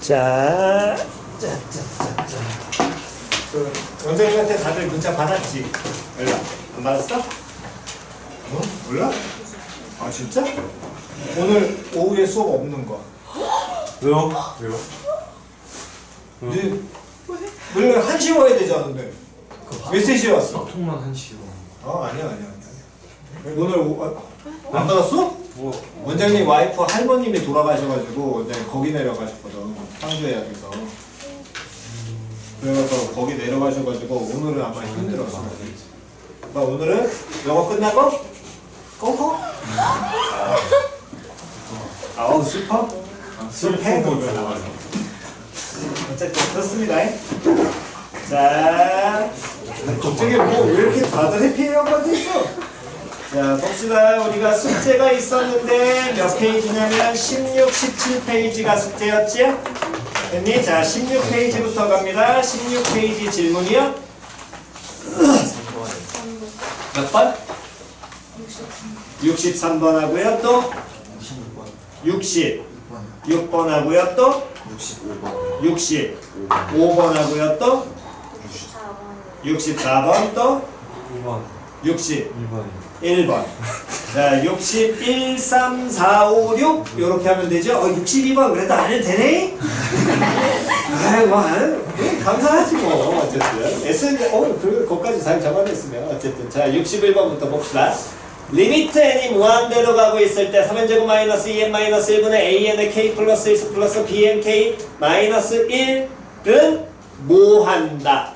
자, 그 원장님한테 다들 문자 받았지? 연락 안 받았어? 어? 몰라? 아 진짜? 오늘 오후에 수업 없는 거. 왜요? 왜요? 네, 원래 1시에 와야 되지 않은데 몇 시에 왔어? 통만 1시로. 아니야. 오늘 안 받았어? 뭐 원장님 와이프 할머님이 돌아가셔가지고 원장님 거기 내려가셨거든. 상주해야 돼서. 그래서 거기 내려가셔가지고 오늘은 아마 힘들었어. 그러니까 오늘은 영어 끝나고 꽁꽁. 아우 슬퍼? 슬퍼. 어쨌든 그렇습니다. 자, 갑자기 뭐 왜 이렇게 다들 해피해요가 있어? 자, 봅시다. 우리가 숙제가 있었는데 몇 페이지냐면 16, 17페이지가 숙제였지요? 됐니? 자, 16페이지부터 갑니다. 16페이지 질문이요? 몇 번? 63번 하고요. 또? 66번 하고요. 또? 65번 하고요. 또? 64번 또? 61번. 자, 61, 3, 4, 5, 6 이렇게 하면 되죠? 62번 그래도 안 해도 되네? 아이 뭐 감사하지 뭐. 어쨌든 SNS 그것까지 잘 잡아냈으면 어쨌든. 자, 61번부터 봅시다. 리미트 n이 무한대로 가고 있을 때 3n제곱 마이너스 2n 마이너스 1분의 an의 k 플러스 1 플러스 bnk 마이너스 1은 뭐 한다?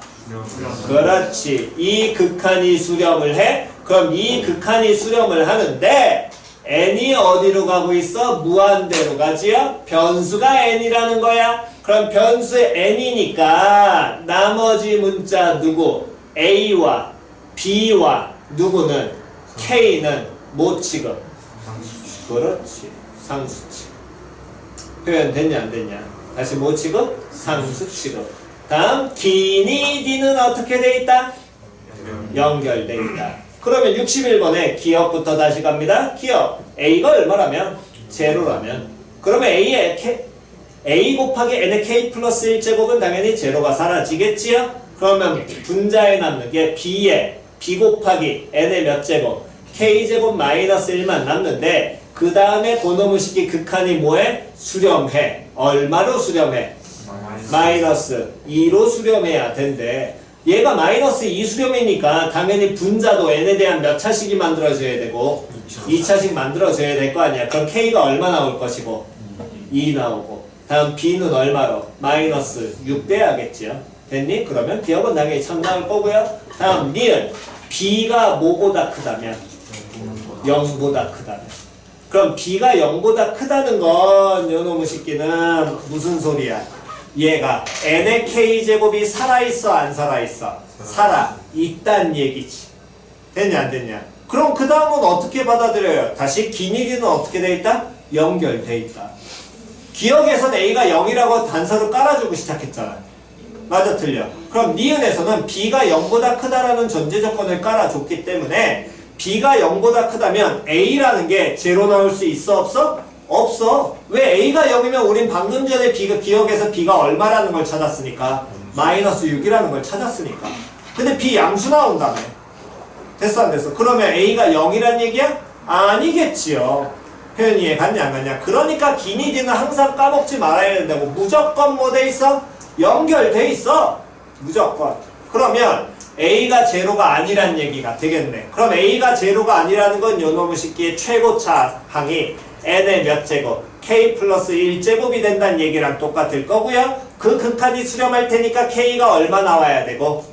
그렇지. 이 극한이 수렴을 해? 그럼 이 극한이 수렴을 하는데 n이 어디로 가고 있어? 무한대로 가지요? 변수가 n이라는 거야. 그럼 변수 n이니까 나머지 문자 누구? a와 b와 누구는? k는 뭐 취급? 그렇지. 상수 취급. 표현 됐냐 안 됐냐? 다시 뭐 취급? 상수 취급. 다음 기니 d는 어떻게 돼 있다? 연결돼 있다. 그러면 61번에 기억부터 다시 갑니다. 기억. a가 얼마라면? 제로라면. 그러면 a 곱하기 n의 k 플러스 1제곱은 당연히 제로가 사라지겠지요? 그러면 분자에 남는 게 b에 b 곱하기 n의 몇 제곱? k제곱 마이너스 1만 남는데 그 다음에 고노무식이 극한이 뭐해? 수렴해. 얼마로 수렴해? 마이너스 2로 수렴해야 된대. 얘가 마이너스 2 수렴이니까 당연히 분자도 n에 대한 몇 차식이 만들어져야 되고 2차식 만들어져야 될 거 아니야. 그럼 k가 얼마 나올 것이고 2 나오고 다음 b는 얼마로? 마이너스 6 돼야겠지요. 됐니? 그러면 기억은 당연히 참 나올 거고요. 다음 니은 b가 뭐보다 크다면? 0보다 크다면. 그럼 b가 0보다 크다는 건 요놈의 새끼는 무슨 소리야? 얘가 n의 k제곱이 살아있어 안 살아있어? 살아있단 얘기지. 됐냐 안 됐냐? 그럼 그 다음은 어떻게 받아들여요? 다시 기니디는 어떻게 돼 있다? 연결돼 있다. 기억에선 a가 0이라고 단서를 깔아주고 시작했잖아. 맞아 틀려? 그럼 니은에서는 b가 0보다 크다라는 전제 조건을 깔아줬기 때문에 b가 0보다 크다면 a라는 게 제로 나올 수 있어 없어? 없어. 왜 a가 0이면 우린 방금 전에 b가 기억에서 b가 얼마라는 걸 찾았으니까 마이너스 6이라는 걸 찾았으니까. 근데 b 양수 나온다며. 됐어 안 됐어? 그러면 a가 0이란 얘기야? 아니겠지요. 표현 이해 갔냐 안 갔냐? 그러니까 기니디는 항상 까먹지 말아야 된다고. 무조건 뭐 돼 있어? 연결돼 있어. 무조건. 그러면 a가 제로가 아니란 얘기가 되겠네. 그럼 a가 제로가 아니라는 건 요놈의 식기의 최고차 항이 n의 몇 제곱? k 플러스 1제곱이 된다는 얘기랑 똑같을 거고요. 그 극한이 수렴할 테니까 k가 얼마 나와야 되고?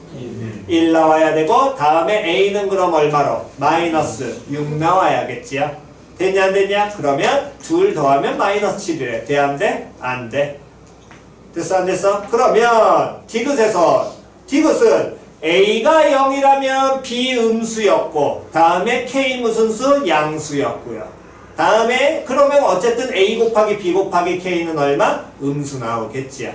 1 나와야 되고 다음에 a는 그럼 얼마로? 마이너스 6 나와야겠지요. 됐냐 안 됐냐? 그러면 둘 더하면 마이너스 7이래. 돼 안 돼? 안 돼. 됐어 안 됐어? 그러면 디귿은 a가 0이라면 b 음수였고 다음에 k 무슨 수? 양수였고요. 다음에 그러면 어쨌든 a 곱하기 b 곱하기 k는 얼마? 음수 나오겠지요.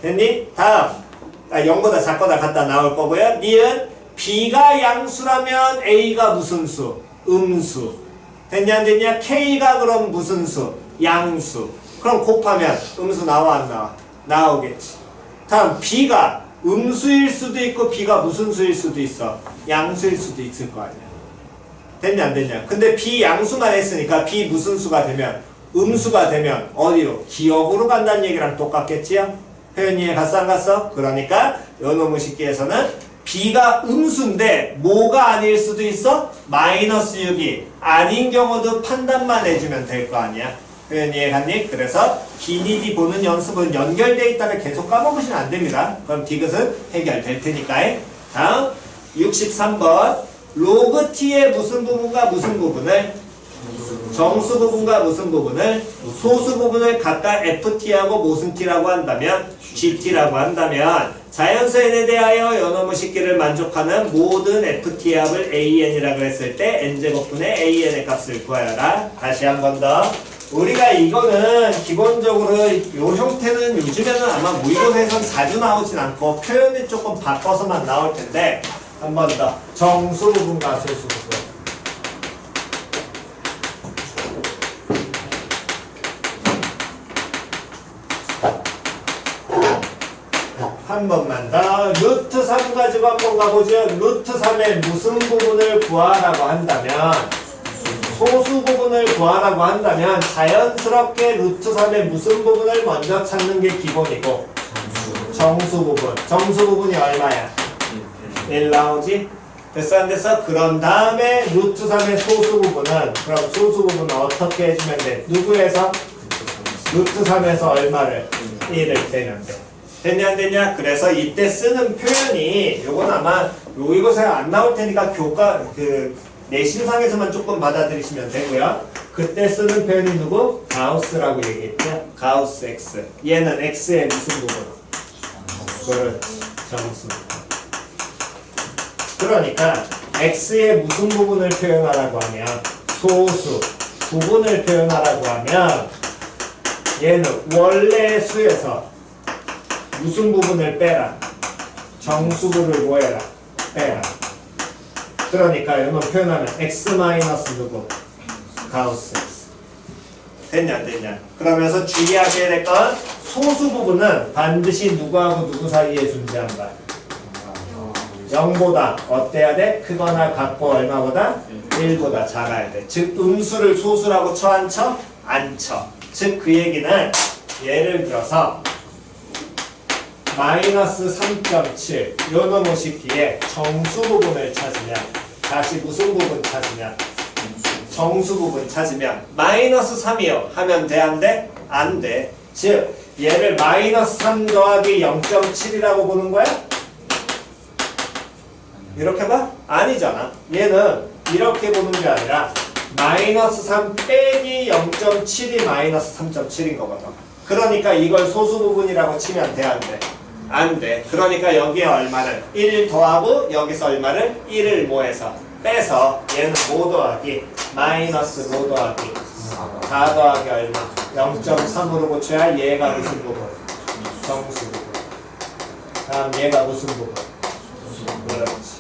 됐니? 다음 0보다 작거나 같다 나올 거고요. 니은 b가 양수라면 a가 무슨 수? 음수. 됐냐 안 됐냐? k가 그럼 무슨 수? 양수. 그럼 곱하면 음수 나와 안 나와? 나오겠지. 다음 B가 음수일 수도 있고 B가 무슨 수일 수도 있어? 양수일 수도 있을 거 아니야. 됐냐 안 됐냐? 근데 B 양수만 했으니까 B 무슨 수가 되면 음수가 되면 어디로? 기억으로 간다는 얘기랑 똑같겠지요? 표현 이해 갔어 안 갔어? 그러니까 요놈의 식기에서는 B가 음수인데 뭐가 아닐 수도 있어? 마이너스 6이 아닌 경우도 판단만 해주면 될 거 아니야. 표현 이해 갔니? 그래서 기니디 보는 연습은 연결되어 있다를 계속 까먹으시면 안 됩니다. 그럼 디귿은 해결될 테니까. 다음 63번 로그 t의 무슨 부분과 무슨 부분을 정수 부분과 무슨 부분을 소수 부분을 각각 ft하고 무슨 t라고 한다면 gt라고 한다면 자연수 n에 대하여 요놈의 식기를 만족하는 모든 ft 합을 an이라고 했을 때 n제곱분의 an의 값을 구하여라. 다시 한 번 더. 우리가 이거는 기본적으로 요 형태는 요즘에는 아마 모의고사에선 자주 나오진 않고 표현이 조금 바꿔서만 나올 텐데 한 번 더. 정수 부분과 소수 부분. 한 번만 더. 루트 3 가지고 한번 가보죠. 루트 3의 무슨 부분을 구하라고 한다면 소수 부분을 구하라고 한다면 자연스럽게 루트 3의 무슨 부분을 먼저 찾는 게 기본이고 정수 부분. 정수 부분이 얼마야? 1 나오지? 됐어 안 됐어? 그런 다음에 루트 3의 소수 부분은 그럼 소수 부분은 어떻게 해주면 돼? 누구에서? 루트 3에서 얼마를? 1을 빼면 돼. 됐냐 안 됐냐? 그래서 이때 쓰는 표현이 요건 아마 모의고사에 안 나올 테니까 교과 내신상에서만 조금 받아들이시면 되고요. 그때 쓰는 표현이 누구? 가우스라고 얘기했죠. 가우스 x. 얘는 x의 무슨 부분? 그렇지. 정수. 그러니까 x의 무슨 부분을 표현하라고 하면 소수 부분을 표현하라고 하면 얘는 원래 수에서 무슨 부분을 빼라? 정수부를 뭐해라? 빼라. 그러니까 이런 표현하면 x 마이너스 누구? 가우스 x. 됐냐 안 됐냐? 그러면서 주의하셔야 될 건 소수 부분은 반드시 누구하고 누구 사이에 존재한다. 0보다 어때야 돼? 크거나 같고 얼마보다? 1보다 작아야 돼. 즉 음수를 소수라고 쳐 안 쳐? 안 쳐. 즉 그 얘기는 예를 들어서 마이너스 3.7 요놈의 식기에 정수 부분을 찾으면 다시 무슨 부분 찾으면 정수 부분 찾으면 마이너스 3이요 하면 돼 안 돼? 안 돼. 즉 얘를 마이너스 3 더하기 0.7이라고 보는 거야? 이렇게 봐? 아니잖아. 얘는 이렇게 보는 게 아니라 마이너스 3 빼기 0.7이 마이너스 3.7인 거거든. 그러니까 이걸 소수 부분이라고 치면 돼 안 돼? 안 돼. 그러니까 여기에 얼마를 1 더하고 여기서 얼마를 1을 뭐해서 빼서 얘는 뭐 더하기 마이너스 뭐 더하기 4 더하기 얼마 0.3으로 고쳐야 얘가 무슨 부분? 정수 부분. 다음 얘가 무슨 부분? 그렇지.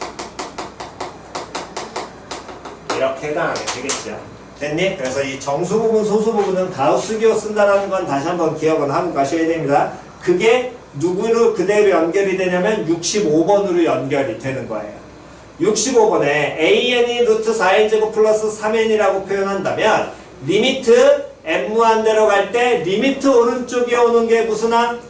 이렇게 해당하게 되겠죠. 됐니? 그래서 이 정수 부분, 소수 부분은 가우스 기호 쓴다라는 건 다시 한번 기억은 하고 가셔야 됩니다. 그게 누구로 그대로 연결이 되냐면 65번으로 연결이 되는 거예요. 65번에 an이 루트 4n제곱 플러스 3n이라고 표현한다면 리미트 n 무한대로 갈 때 리미트 오른쪽에 오는 게 무슨 항?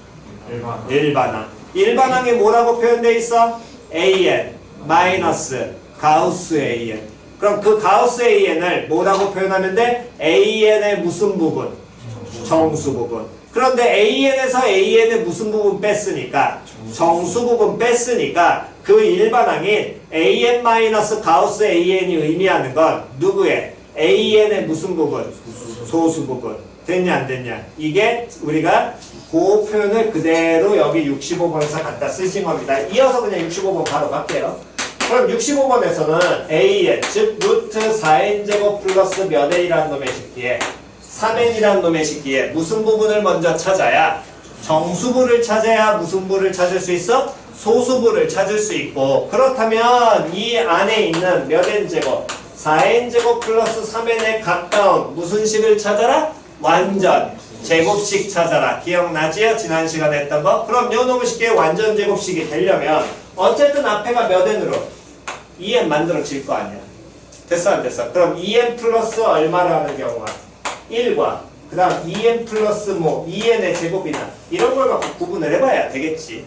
일반항. 일반항이 뭐라고 표현되어 있어? an 마이너스 가우스 an. 그럼 그 가우스 an을 뭐라고 표현하면 돼? an의 무슨 부분? 정수 부분. 그런데 an에서 an의 무슨 부분 뺐으니까 정수 부분 뺐으니까 그 일반항인 an 마이너스 가우스 an이 의미하는 건 누구의? an의 무슨 부분? 소수 부분. 됐냐 안 됐냐? 이게 우리가 그 표현을 그대로 여기 65번에서 갖다 쓰신 겁니다. 이어서 그냥 65번 바로 갈게요. 그럼 65번에서는 an 즉 루트 4n제곱 플러스 몇 n이라는 놈의 식기에 3n이라는 놈의 식기에 무슨 부분을 먼저 찾아야 정수부를 찾아야 무슨 부를 찾을 수 있어? 소수부를 찾을 수 있고 그렇다면 이 안에 있는 몇 n제곱 4n제곱 플러스 3n에 가까운 무슨 식을 찾아라? 완전 제곱식 찾아라. 기억나지요? 지난 시간에 했던 거? 그럼 요 놈의 쉽게 완전 제곱식이 되려면 어쨌든 앞에가 몇 n으로? 2n 만들어질 거 아니야. 됐어 안 됐어? 그럼 2n 플러스 얼마라는 경우가 1과 그 다음 2n 플러스 뭐 2n의 제곱이나 이런 걸 갖고 구분을 해봐야 되겠지.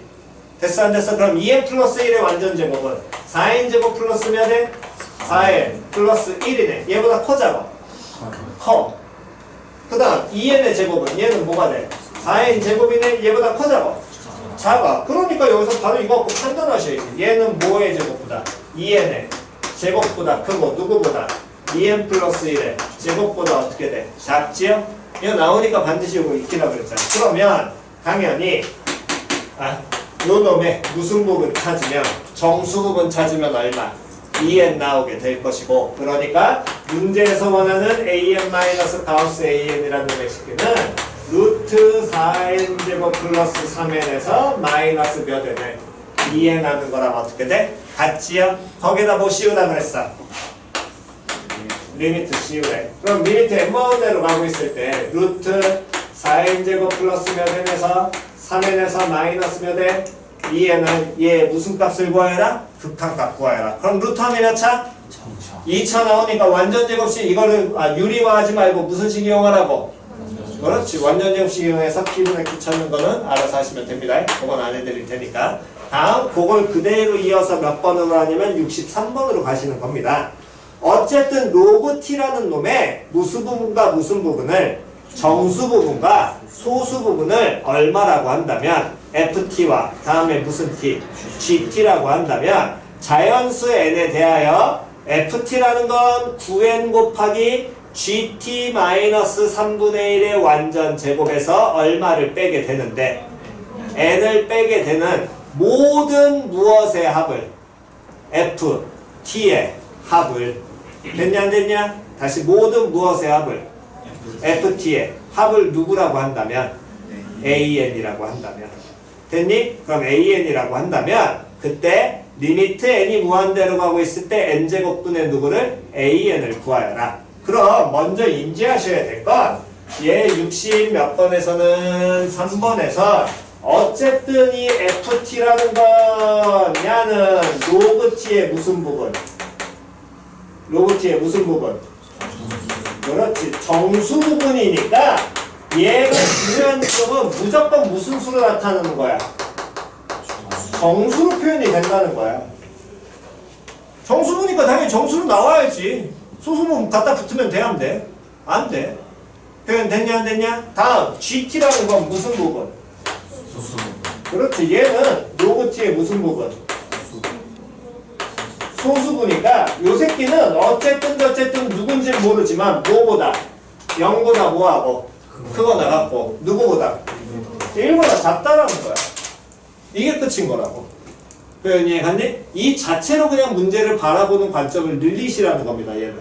됐어 안 됐어? 그럼 2n 플러스 1의 완전 제곱은 4n 제곱 플러스 몇 n? 4n 플러스 1이네. 얘보다 커잖아. 커. 그 다음 2n의 제곱은 얘는 뭐가 돼? 4n 제곱이네. 얘보다 커잖아. 작아. 그러니까 여기서 바로 이거 갖고 판단하셔야지. 얘는 뭐의 제곱보다? 2n의 제곱보다 크고 누구보다? 2n 플러스 1의 제곱보다 어떻게 돼? 작지요? 이거 나오니까 반드시 이거 익히라 그랬잖아. 그러면 당연히 요 놈의 무슨 부분 찾으면 정수 부분 찾으면 얼마? 2n 나오게 될 것이고 그러니까 문제에서 원하는 an 마이너스 가우스 an이라는 놈의 식기는 루트 4n 제곱 플러스 3n에서 마이너스 몇 n을 2n 하는 거랑 어떻게 돼? 같지요? 거기다 뭐 씌우라 그랬어? 리미트 씌우래. 그럼 리미트 n번대로 가고 있을 때 루트 4n 제곱 플러스 몇 n에서 3n에서 마이너스 몇 n 2n은 얘 무슨 값을 구하여라? 극한값 구하여라. 그럼 루트 하면 몇 차? 2차 나오니까 완전 제곱식 이거를 유리화하지 말고 무슨 식 이용하라고? 그렇지. 완전 제곱식 이용해서 P분의 Q 찾는 거는 알아서 하시면 됩니다. 그건 안 해드릴 테니까. 다음 그걸 그대로 이어서 몇 번으로 하냐면 63번으로 가시는 겁니다. 어쨌든 로그 T라는 놈의 무수 부분과 무슨 부분을 정수 부분과 소수 부분을 얼마라고 한다면 FT와 다음에 무슨 T? GT라고 한다면 자연수 N에 대하여 FT라는 건 9N 곱하기 GT 마이너스 3분의 1의 완전 제곱에서 얼마를 빼게 되는데 N을 빼게 되는 모든 무엇의 합을 FT의 합을 됐냐 안 됐냐? 다시 모든 무엇의 합을 FT의 합을 누구라고 한다면 AN이라고 한다면 됐니? 그럼 AN이라고 한다면 그때 리미트 N이 무한대로 가고 있을 때 N제곱분의 누구를? AN을 구하여라. 그럼 먼저 인지하셔야 될 건 얘 60 몇 번에서는 3번에서 어쨌든 이 FT라는 건 야는 로그 T의 무슨 부분? 로그 T의 무슨 부분? 그렇지. 정수 부분이니까 얘가 중요한 점은 무조건 무슨 수로 나타나는 거야? 정수로 표현이 된다는 거야. 정수니까 당연히 정수로 나와야지. 소수문 갖다 붙으면 돼, 안 돼? 안 돼. 표현 됐냐, 안 됐냐? 다음, GT라는 건 무슨 부분? 소수. 그렇지. 얘는 로그 T의 무슨 부분? 소수부니까 요 새끼는 어쨌든 누군지 모르지만 뭐보다? 0보다 뭐하고? 크고 나갔고 누구보다? 1보다 작다라는 거야. 이게 끝인 거라고. 표현 이해갔니? 이 자체로 그냥 문제를 바라보는 관점을 늘리시라는 겁니다. 얘는.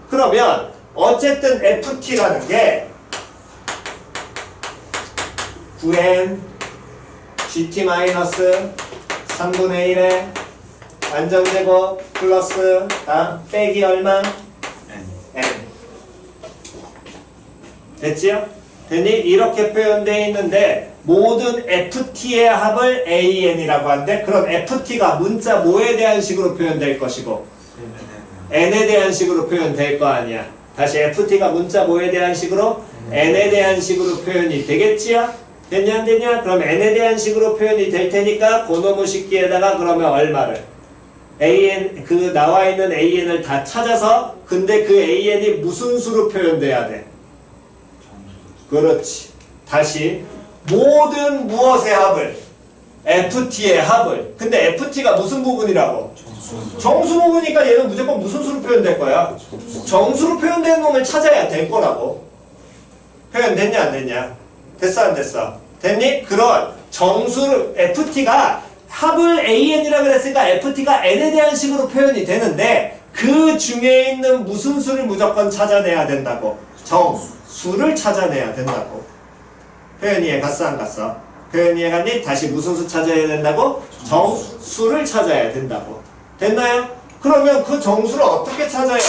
그러면 어쨌든 FT라는 게 9n GT 마이너스 3분의 1의 완전제곱 플러스 빼기 얼마? N. 됐지요? 됐니? 이렇게 표현되어 있는데 모든 FT의 합을 AN이라고 하는데 그럼 FT가 문자 뭐에 대한 식으로 표현될 것이고 N에 대한 식으로 표현될 거 아니야. 다시 FT가 문자 뭐에 대한 식으로? N에 대한 식으로 표현이 되겠지요? 됐냐 안 됐냐? 그럼 N에 대한 식으로 표현이 될 테니까 고노무 식기에다가 그러면 얼마를? AN 그 나와 있는 AN을 다 찾아서 근데 그 AN이 무슨 수로 표현돼야 돼? 그렇지. 다시 모든 무엇의 합을 FT의 합을 근데 FT가 무슨 부분이라고? 정수 부분이니까 얘는 무조건 무슨 수로 표현될 거야? 정수로 표현된 놈을 찾아야 될 거라고. 표현됐냐 안 됐냐? 됐어 안 됐어? 됐니? 그런 정수를 FT가 합을 AN이라 그랬으니까 FT가 N에 대한 식으로 표현이 되는데 그 중에 있는 무슨 수를 무조건 찾아내야 된다고? 정수를 찾아내야 된다고. 표현 이해 갔어 안 갔어? 표현 이해 갔니? 다시 무슨 수 찾아야 된다고? 정수를 찾아야 된다고. 됐나요? 그러면 그 정수를 어떻게 찾아요?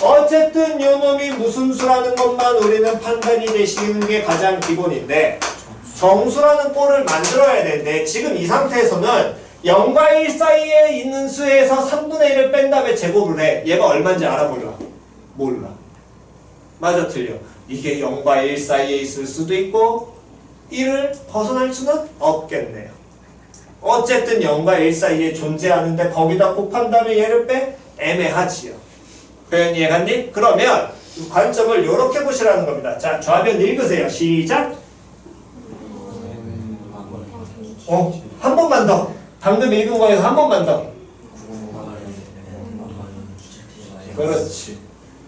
어쨌든 요 놈이 무슨 수라는 것만 우리는 판단이 되시는 게 가장 기본인데 정수라는 꼴을 만들어야 되는데 지금 이 상태에서는 0과 1 사이에 있는 수에서 3분의 1을 뺀 다음에 제곱을 해. 얘가 얼마인지 알아 몰라? 몰라. 맞아 틀려. 이게 0과 1 사이에 있을 수도 있고 1을 벗어날 수는 없겠네요. 어쨌든 0과 1 사이에 존재하는데 거기다 곱한 다음에 얘를 빼? 애매하지요. 표현 이해갔니? 그러면 관점을 이렇게 보시라는 겁니다. 자, 좌변 읽으세요. 시작. 한 번만 더. 방금 읽은 거에서 한 번만 더. 그렇지.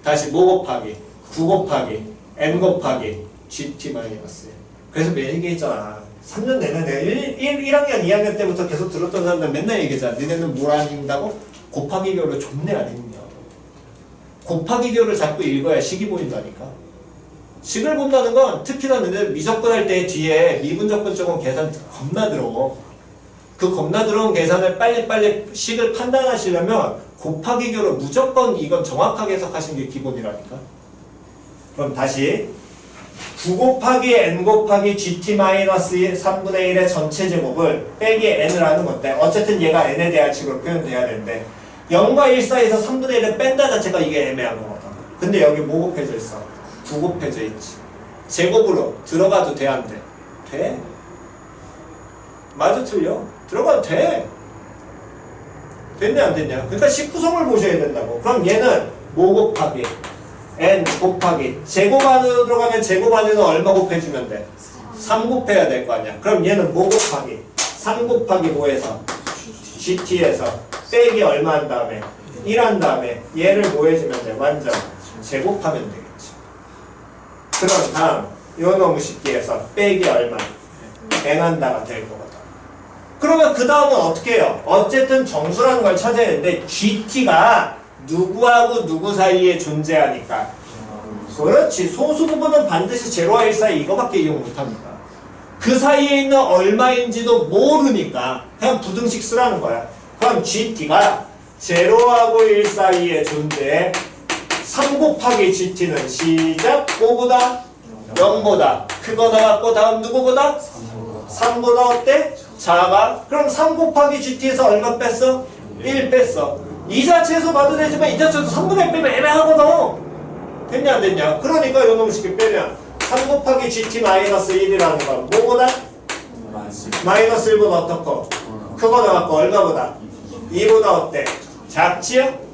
다시 뭐 곱하기 9 곱하기 n 곱하기 gt 마이너스. 그래서 매일 얘기했잖아. 3년 내내 내가 1학년 2학년 때부터 계속 들었던 사람들 맨날 얘기했잖아. 너네는 뭘 안 읽는다고? 곱하기교를 존내 안 읽냐. 곱하기교를 자꾸 읽어야 식이 보인다니까. 식을 본다는 건 특히나 너네 미적분 할 때 뒤에 미분적분 쪽은 계산 겁나 들어. 그 겁나 들어온 계산을 빨리빨리 식을 판단하시려면 곱하기교로 무조건 이건 정확하게 해석하시는 게 기본이라니까. 그럼 다시 9 곱하기 n 곱하기 gt 마이너스 3분의 1의 전체 제곱을 빼기 n을 하는 건데 어쨌든 얘가 n에 대한 식으로 표현돼야 되는데 0과 1 사이에서 3분의 1을 뺀다 자체가 이게 애매한 거거든. 근데 여기 뭐 곱해져 있어? 9 곱해져 있지. 제곱으로 들어가도 돼 안 돼? 돼? 맞아 틀려? 들어가도 돼. 됐냐 안 됐냐? 그러니까 식구성을 보셔야 된다고. 그럼 얘는 뭐 곱하기 n 곱하기 제곱 안으로 들어가면 제곱 안에는 얼마 곱해주면 돼? 3 곱해야 될 거 아니야. 그럼 얘는 뭐 곱하기 3 곱하기 뭐에서? gt에서 빼기 얼마 한 다음에 1 한 다음에 얘를 뭐 해주면 돼? 완전 제곱하면 되겠지. 그럼 다음 요 놈의 식기에서 빼기 얼마? n 한다가 될 거거든. 그러면 그 다음은 어떻게 해요? 어쨌든 정수라는 걸 찾아야 되는데 gt가 누구하고 누구 사이에 존재하니까. 그렇지. 소수 부분은 반드시 제로와 1 사이 이거밖에 이용 못합니다. 그 사이에 있는 얼마인지도 모르니까 그냥 부등식 쓰라는 거야. 그럼 gt가 제로하고 1 사이에 존재해. 3 곱하기 gt는 시작 5보다 0보다 크거나 같고 다음 누구보다? 3보다 어때? 작아. 그럼 3 곱하기 gt에서 얼마 뺐어? 1 뺐어. 이 자체에서 봐도 되지만 이 자체에서 3분의 1 빼면 애매하거든. 됐냐 안 됐냐? 그러니까 요 놈 식이 빼면 3 곱하기 gt 마이너스 1이라는 건 뭐보다? 마이너스 1보다 어떻고? 크거나 같고 얼마보다? 2보다 어때? 작지요?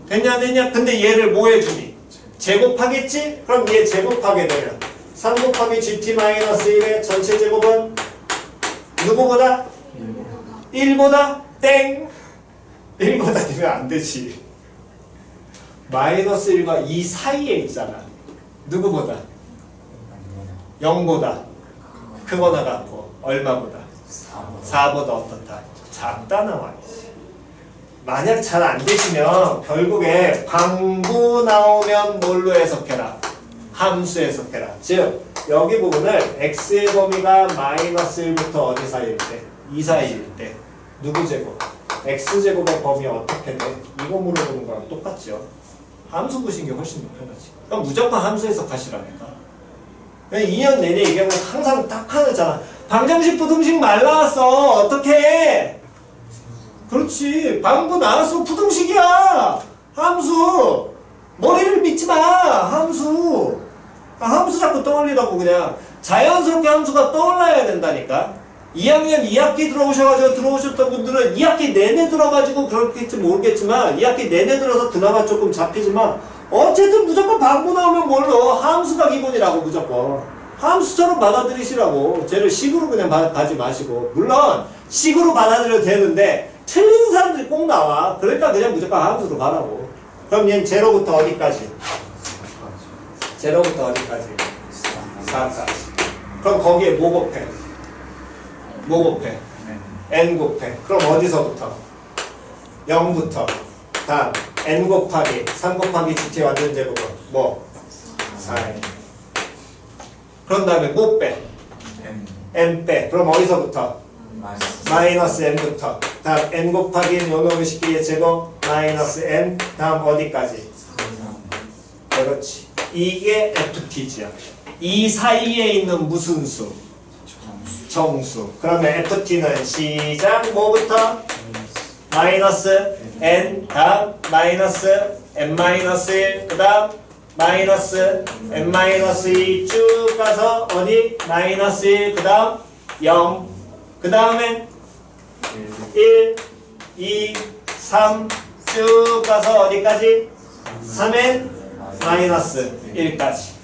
됐냐 안 됐냐? 근데 얘를 뭐 해주니? 제곱하겠지? 그럼 얘 제곱하게 되면 3 곱하기 gt 마이너스 1의 전체 제곱은 누구보다? 1보다? 땡! 1보다 되면 안 되지. 마이너스 1과 2 사이에 있잖아. 누구보다? 0보다 크거나 같고 얼마보다? 4보다 어떻다? 작다 나와야지. 만약 잘 안 되시면 결국에 방부 나오면 뭘로 해석해라? 함수 해석해라. 즉 여기 부분을 x의 범위가 마이너스 1부터 어디 사이일 때? 2 사이일 때 누구 제곱? x제곱의 범위 어떻게 돼? 이거 물어보는 거랑 똑같죠. 함수 보신 게 훨씬 더 편하지. 그럼 무조건 함수 해석하시라니까. 2년 내내 얘기하면 항상 딱 하나잖아. 방정식 부등식 말라왔어. 어떻게 해? 그렇지. 방부 나왔어. 부등식이야. 함수. 머리를 믿지 마. 함수. 함수 자꾸 떠올리라고 그냥. 자연스럽게 함수가 떠올라야 된다니까. 2학년 2학기 들어오셨던 분들은 2학기 내내 들어가지고 그렇겠지 모르겠지만 2학기 내내 들어서 그나마 조금 잡히지만 어쨌든 무조건 방부 나오면 뭘로? 함수가 기본이라고 무조건. 함수처럼 받아들이시라고. 쟤를 식으로 그냥 가지 마시고. 물론 식으로 받아들여도 되는데 틀리는 사람들이 꼭 나와. 그러니까 그냥 무조건 함수로 가라고. 그럼 얘는 제로부터 어디까지? 제로부터 어디까지? 4까지. 그럼 거기에 뭐 곱해? 뭐 곱해? n 곱해. 그럼 어디서부터? 0부터. 다음 n 곱하기 3 곱하기 gt 완전 제곱은 뭐? 4n. 그런 다음에 뭐 빼? n 빼. 그럼 어디서부터? 마이너스 n부터. 다음 n 곱하기 요놈의 식기의 제곱 마이너스 n. 다음 어디까지? 그렇지. 이게 FT지야. 이 사이에 있는 무슨 수? 정수. 그러면 FT는 시작 뭐부터? 마이너스 n 다음 마이너스 n-1 그 다음 마이너스 n-2 쭉 가서 어디? 마이너스 1 그 다음 0 그 다음에 1, 2, 3 쭉 가서 어디까지? 3n 마이너스 1까지.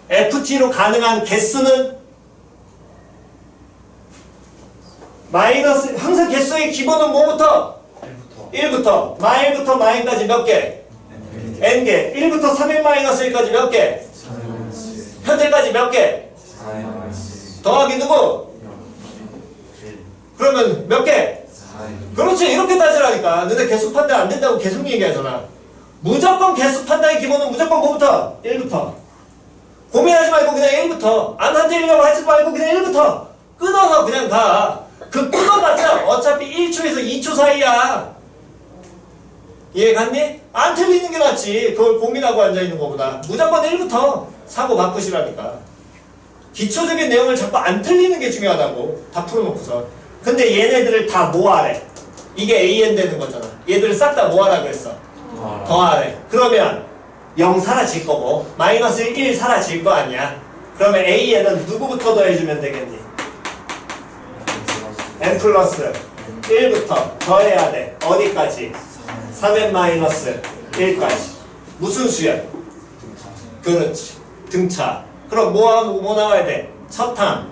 FT로 가능한 개수는 마이너스 항상 개수의 기본은 뭐부터? 1부터 마일부터 마일까지 몇 개? n개. 1부터 3n 마이너스 1까지 몇 개? 현재까지 몇 개? 더하기 누구? 그러면 몇 개? 그렇지. 이렇게 따지라니까. 너네 개수 판단 안 된다고 계속 얘기하잖아. 무조건 개수 판단의 기본은 무조건 뭐부터? 1부터. 고민하지 말고 그냥 1부터. 안 한다려고 하지 말고 그냥 1부터. 끊어서 그냥 가. 그 끊어봤자 어차피 1초에서 2초 사이야. 이해 갔니? 안 틀리는 게 낫지. 그걸 고민하고 앉아있는 것보다. 무조건 1부터 사고 바꾸시라니까. 기초적인 내용을 자꾸 안 틀리는 게 중요하다고. 다 풀어놓고서. 근데 얘네들을 다 모아래. 이게 AN 되는 거잖아. 얘들을 싹 다 모아라 그랬어. 더하래. 그러면 0 사라질 거고 마이너스 1 사라질 거 아니야. 그러면 AN은 누구부터 더해주면 되겠니? n 플러스 1부터 더해야 돼. 어디까지? 3n 마이너스 1까지. 무슨 수야? 그렇지. 등차. 그럼 뭐 나와야 돼? 첫항,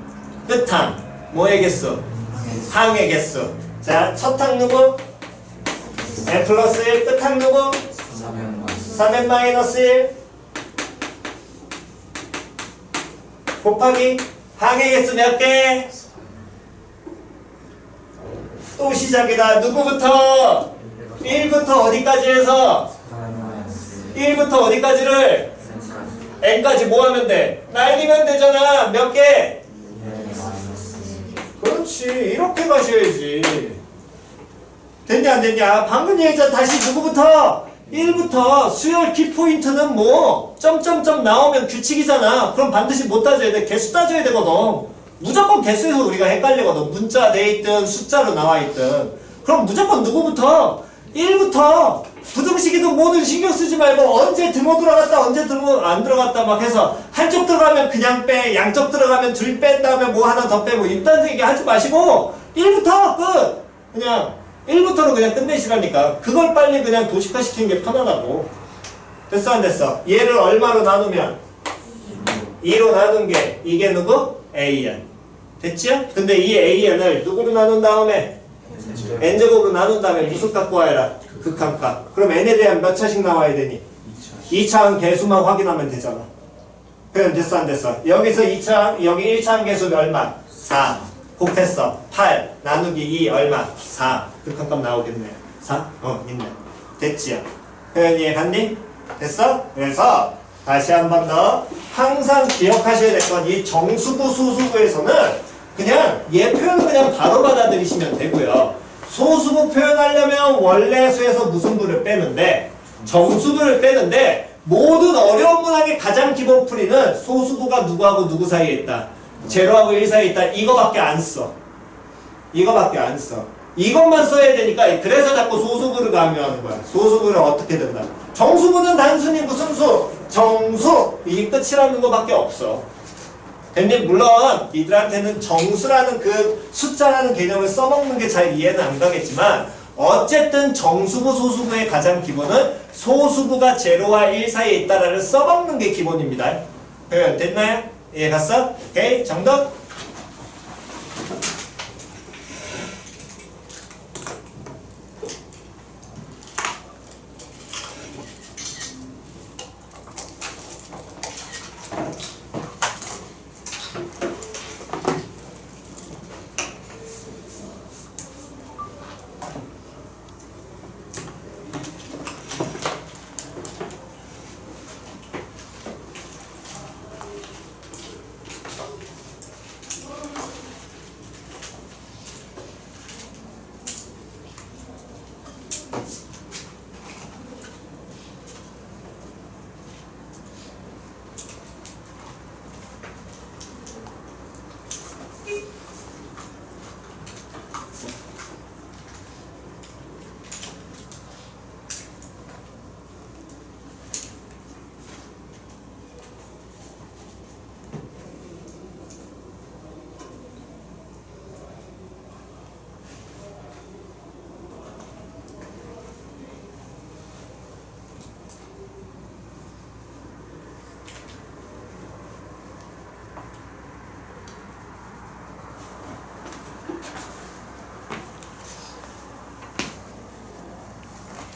끝항, 뭐의 개수? 항의 개수. 자, 첫항 누구? n 플러스 1, 끝항 누구? 3n 마이너스 1 곱하기 항의 개수 몇 개? 또 시작이다. 누구부터? 1부터 어디까지 해서? 1부터 어디까지를? n까지 뭐 하면 돼? 날리면 되잖아. 몇 개? 그렇지. 이렇게 가셔야지. 됐냐 안 됐냐? 방금 얘기했잖아. 다시 누구부터? 1부터 수열 키포인트는 뭐? 점점점 나오면 규칙이잖아. 그럼 반드시 뭐 따져야 돼? 개수 따져야 되거든. 무조건 개수에서 우리가 헷갈리거든. 문자 돼 있든 숫자로 나와 있든. 그럼 무조건 누구부터? 1부터 부등식이든 뭐든 신경 쓰지 말고 언제 등호 들어갔다 언제 등호 안 들어갔다 막 해서 한쪽 들어가면 그냥 빼, 양쪽 들어가면 둘 뺀 다음에 뭐 하나 더 빼고 이딴 얘기 하지 마시고 1부터 끝! 그냥 1부터로 그냥 끝내시라니까. 그걸 빨리 그냥 도식화 시키는 게 편하다고. 됐어 안 됐어? 얘를 얼마로 나누면? 2로 나눈 게 이게 누구? AN. 됐지요? 근데 이 AN을 누구로 나눈 다음에? n제곱으로 나눈 다음에 무슨 값 구하여라? 극한값. 그럼 n에 대한 몇 차씩 나와야 되니? 2차항 개수만 확인하면 되잖아. 그럼 됐어 안 됐어? 여기서 2차항, 여기 1차항 개수 얼마? 4. 곱했어. 8 나누기 2 얼마? 4. 극한값 나오겠네. 4? 있네. 됐지요? 그럼 이해 갔니? 됐어? 그래서 다시 한 번 더 항상 기억하셔야 될 건 이 정수부 소수부에서는 그냥 얘 표현은 그냥 바로 받아들이시면 되고요. 소수부 표현하려면 원래 수에서 무슨 부를 빼는데 정수부를 빼는데 모든 어려운 문항의 가장 기본 풀이는 소수부가 누구하고 누구 사이에 있다. 제로하고 1 사이에 있다. 이거밖에 안 써. 이거밖에 안 써. 이것만 써야 되니까 그래서 자꾸 소수부를 강요하는 거야. 소수부를 어떻게 된다. 정수부는 단순히 무슨 수? 정수. 이게 끝이라는 거밖에 없어. 근데 물론 이들한테는 정수라는 그 숫자라는 개념을 써먹는 게 잘 이해는 안 가겠지만 어쨌든 정수부 소수부의 가장 기본은 소수부가 제로와 1 사이에 있다라를 써먹는 게 기본입니다. 그럼 됐나요? 이해 갔어? 오케이 정답?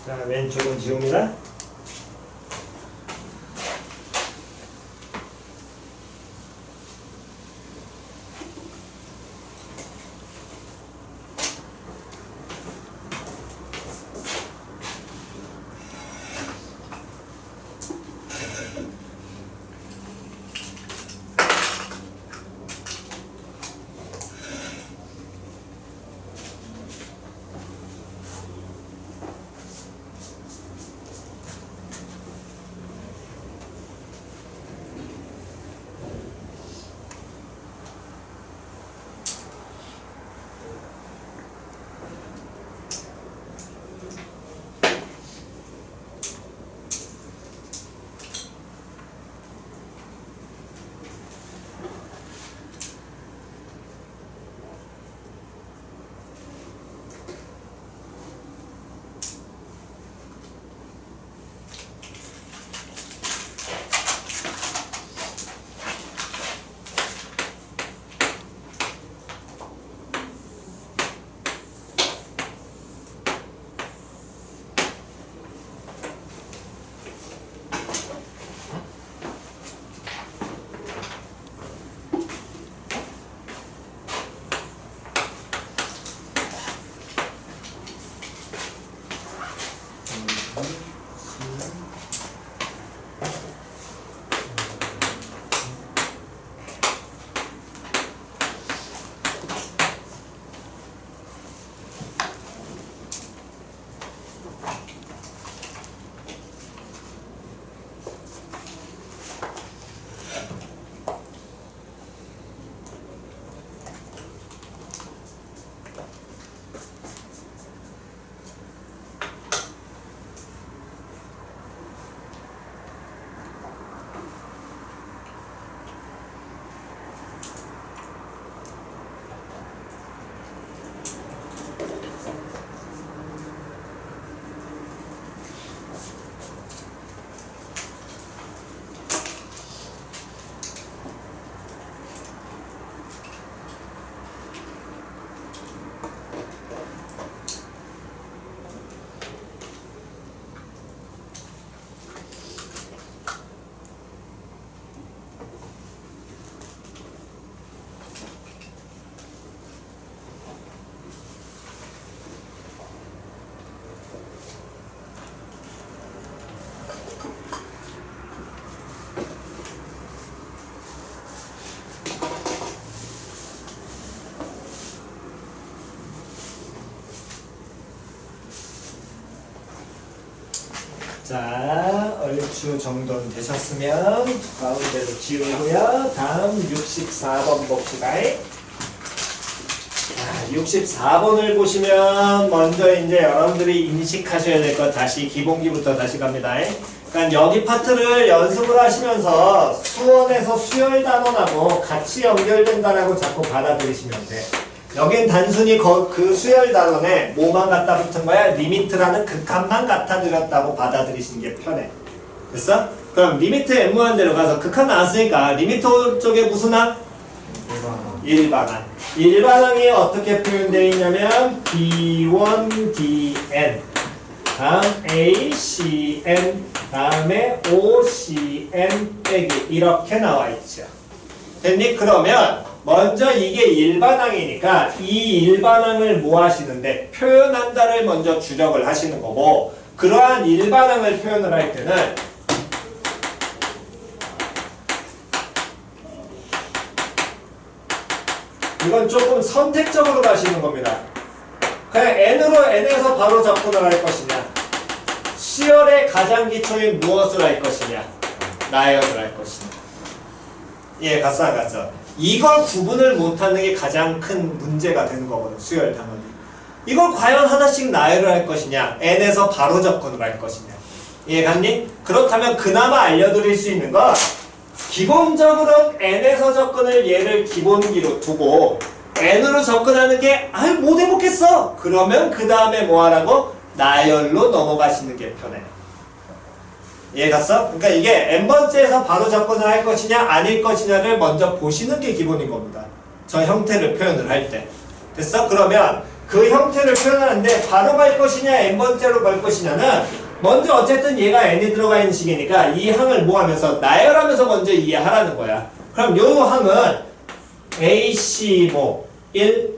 자, 왼쪽은 지웁니다. 자, 얼추 정도는 되셨으면 가운데로 지우고요. 다음 64번 봅시다. 자, 64번을 보시면 먼저 이제 여러분들이 인식하셔야 될 것 다시 기본기부터 다시 갑니다. 그러니까 여기 파트를 연습을 하시면서 수원에서 수열 단원하고 같이 연결된다라고 자꾸 받아들이시면 돼. 여긴 단순히 그 수열 단원에 뭐만 갖다 붙은 거야? 리미트라는 극한만 갖다 드렸다고 받아들이시는 게 편해. 됐어? 그럼 리미트 M1대로 가서 극한 나왔으니까 리미트 쪽에 무슨 항? 일반항. 일반항이 어떻게 표현되어 있냐면 B1, DN 다음 A, CN 다음에 O, CN 빼기 이렇게 나와 있죠. 됐니? 그러면 먼저 이게 일반항이니까 이 일반항을 뭐 하시는데 표현한다를 먼저 주력을 하시는 거고 그러한 일반항을 표현을 할 때는 이건 조금 선택적으로 가시는 겁니다. 그냥 N에서 바로 접근을 할 것이냐 수열의 가장 기초인 무엇을 할 것이냐 나열을 할 것이냐 예, 갔어 안 갔어? 이걸 구분을 못하는 게 가장 큰 문제가 되는 거거든, 수열 단원이. 이걸 과연 하나씩 나열을 할 것이냐, N에서 바로 접근을 할 것이냐. 이해갔니? 그렇다면 그나마 알려드릴 수 있는 건 기본적으로 N에서 접근을 얘를 기본기로 두고 N으로 접근하는 게 못 해보겠어! 그러면 그 다음에 뭐 하라고? 나열로 넘어가시는 게 편해. 이해갔어? 그러니까 이게 n번째에서 바로 접근을 할 것이냐 아닐 것이냐를 먼저 보시는 게 기본인 겁니다. 저 형태를 표현을 할 때. 됐어? 그러면 그 형태를 표현하는데 바로 갈 것이냐 n번째로 갈 것이냐는 먼저 어쨌든 얘가 n이 들어가 있는 식이니까 이 항을 뭐 하면서 나열하면서 먼저 이해하라는 거야. 그럼 요 항은 AC 뭐 1,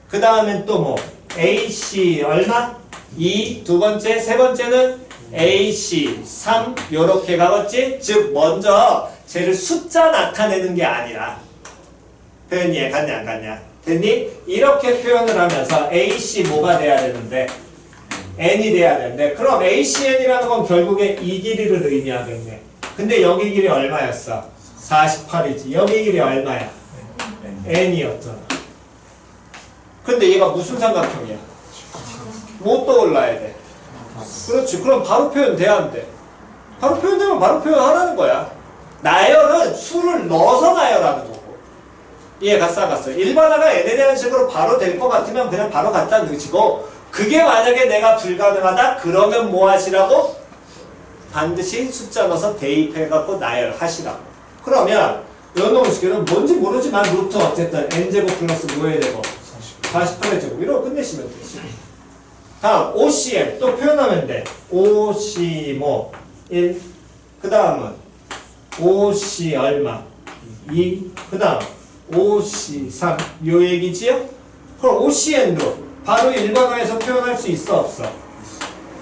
그 다음엔 또 뭐 AC 얼마? 2, 두 번째, 세 번째는 AC 3 요렇게 가겠지? 즉 먼저 쟤를 숫자 나타내는 게 아니라 표현 이해 갔냐 안 갔냐? 됐니? 이렇게 표현을 하면서 AC 뭐가 돼야 되는데 n이 돼야 되는데 그럼 ACN이라는 건 결국에 이 길이를 의미하겠네. 근데 여기 길이 얼마였어? 48이지. 여기 길이 얼마야? n이었잖아. 근데 얘가 무슨 삼각형이야? 못 떠올라야 돼. 그렇지. 그럼 바로 표현돼야 안 돼. 바로 표현되면 바로 표현하라는 거야. 나열은 수를 넣어서 나열하는 거고. 이해 갔어? 갔어. 일반화가 n에 대한 식으로 바로 될 것 같으면 그냥 바로 갖다 넣으시고 그게 만약에 내가 불가능하다? 그러면 뭐 하시라고? 반드시 숫자 넣어서 대입해갖고 나열하시라고. 그러면 연놈식에는 뭔지 모르지만 루트 어쨌든 n제곱 플러스 뭐해야 되고 48의 제곱 이러고 끝내시면 되지. 다음 OCM 또 표현하면 돼. OC 뭐 1, 그 다음은 OC 얼마 2, 그 다음 OC 3 요 얘기지요? 그럼 OCN도 바로 일반화해서 표현할 수 있어 없어?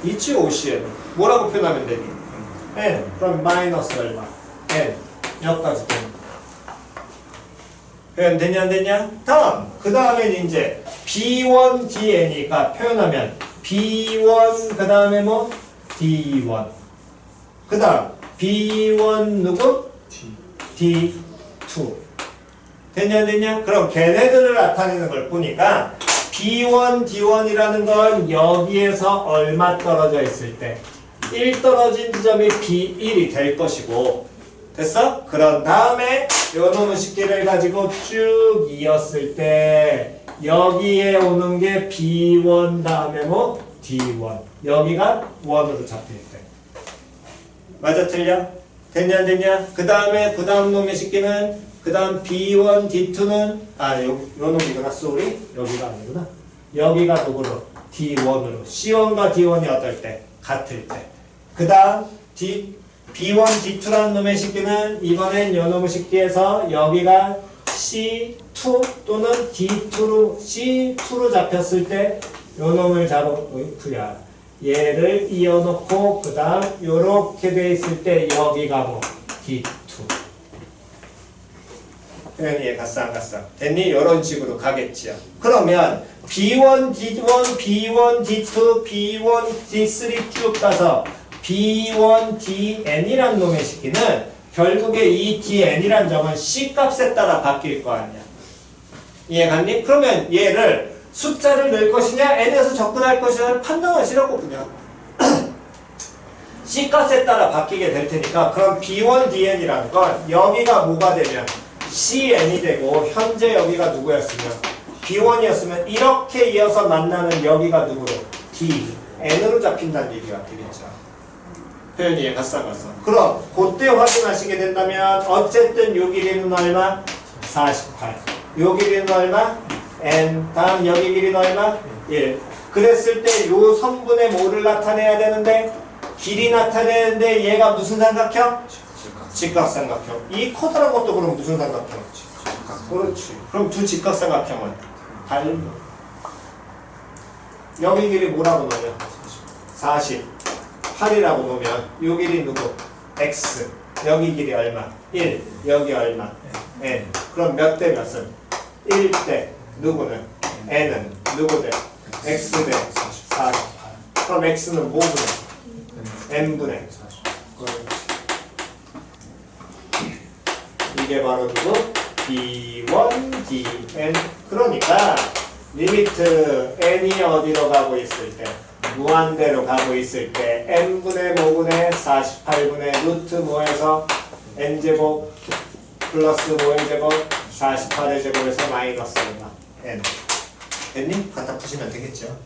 있지. OCN 뭐라고 표현하면 되니? n 그럼 마이너스 얼마 n 여기까지 됩니다. 표현 되냐 안 되냐? 다음 그 다음엔 이제 B1DN이니까 표현하면 B1 그 다음에 뭐 D1 그 다음 B1 누구? D2 됐냐 안 됐냐? 그럼 걔네들을 나타내는 걸 보니까 B1, D1이라는 건 여기에서 얼마 떨어져 있을 때 1 떨어진 지점이 B1이 될 것이고 됐어? 그런 다음에 요놈의 식기를 가지고 쭉 이었을 때 여기에 오는 게 B1 다음에 뭐 D1 여기가 1으로 잡힐 때 맞아 틀려? 됐냐 안 됐냐? 그 다음에 그 다음 놈의 식기는 그 다음 B1, D2는 요 놈이구나 쏘리 여기가 아니구나 여기가 누구로? D1으로 C1과 D1이 어떨 때? 같을 때 그 다음 B1, D2라는 놈의 식기는 이번엔 요 놈의 식기에서 여기가 C2 또는 D2로 C2로 잡혔을 때 요 놈을 잡아야 얘를 이어놓고 그 다음 요렇게 돼 있을 때 여기가 뭐 D2 표현이 갔어 안 갔어? 됐니? 요런 식으로 가겠지요. 그러면 B1, D1, B1, D2, B1, D3 쭉 가서 B1, DN이란 놈의 식기는 결국에 이 DN이란 점은 C 값에 따라 바뀔 거 아니야. 이해 갔니? 그러면 얘를 숫자를 넣을 것이냐 n에서 접근할 것이냐 판단하시라고 그냥 C 값에 따라 바뀌게 될 테니까 그럼 B1, DN이라는 건 여기가 뭐가 되면 CN이 되고 현재 여기가 누구였으면 B1이었으면 이렇게 이어서 만나는 여기가 누구로? DN으로 잡힌다는 얘기가 되겠죠. 표현이 이해 갔어 안 갔어? 그럼 그때 확인하시게 된다면 어쨌든 요 길이는 얼마? 48 요 길이는 얼마? n 다음 여기 길이는 얼마? 1 그랬을 때 요 선분의 뭐를 나타내야 되는데 길이 나타내는데 얘가 무슨 삼각형? 직각삼각형. 이 커다란 것도 그럼 무슨 삼각형? 그렇지. 그럼 두 직각삼각형은 달 여기 길이 뭐라고 놓으면 48이라고 놓으면 요 길이 누구? x 여기 길이 얼마? 1 여기 얼마? n 그럼 몇 대 몇은? 1대 누구는? n은 누구 대? x 대 48 그럼 x는 뭐분의? n분의 이게 바로 누구? B1, DN 그러니까 리미트 n이 어디로 가고 있을 때 무한대로 가고 있을 때 n분의 뭐분의 48분의 루트 뭐에서 n제곱 플러스 뭐의 제곱 48의 제곱에서 마이너스 얼마 n 됐니? 갖다 푸시면 되겠죠.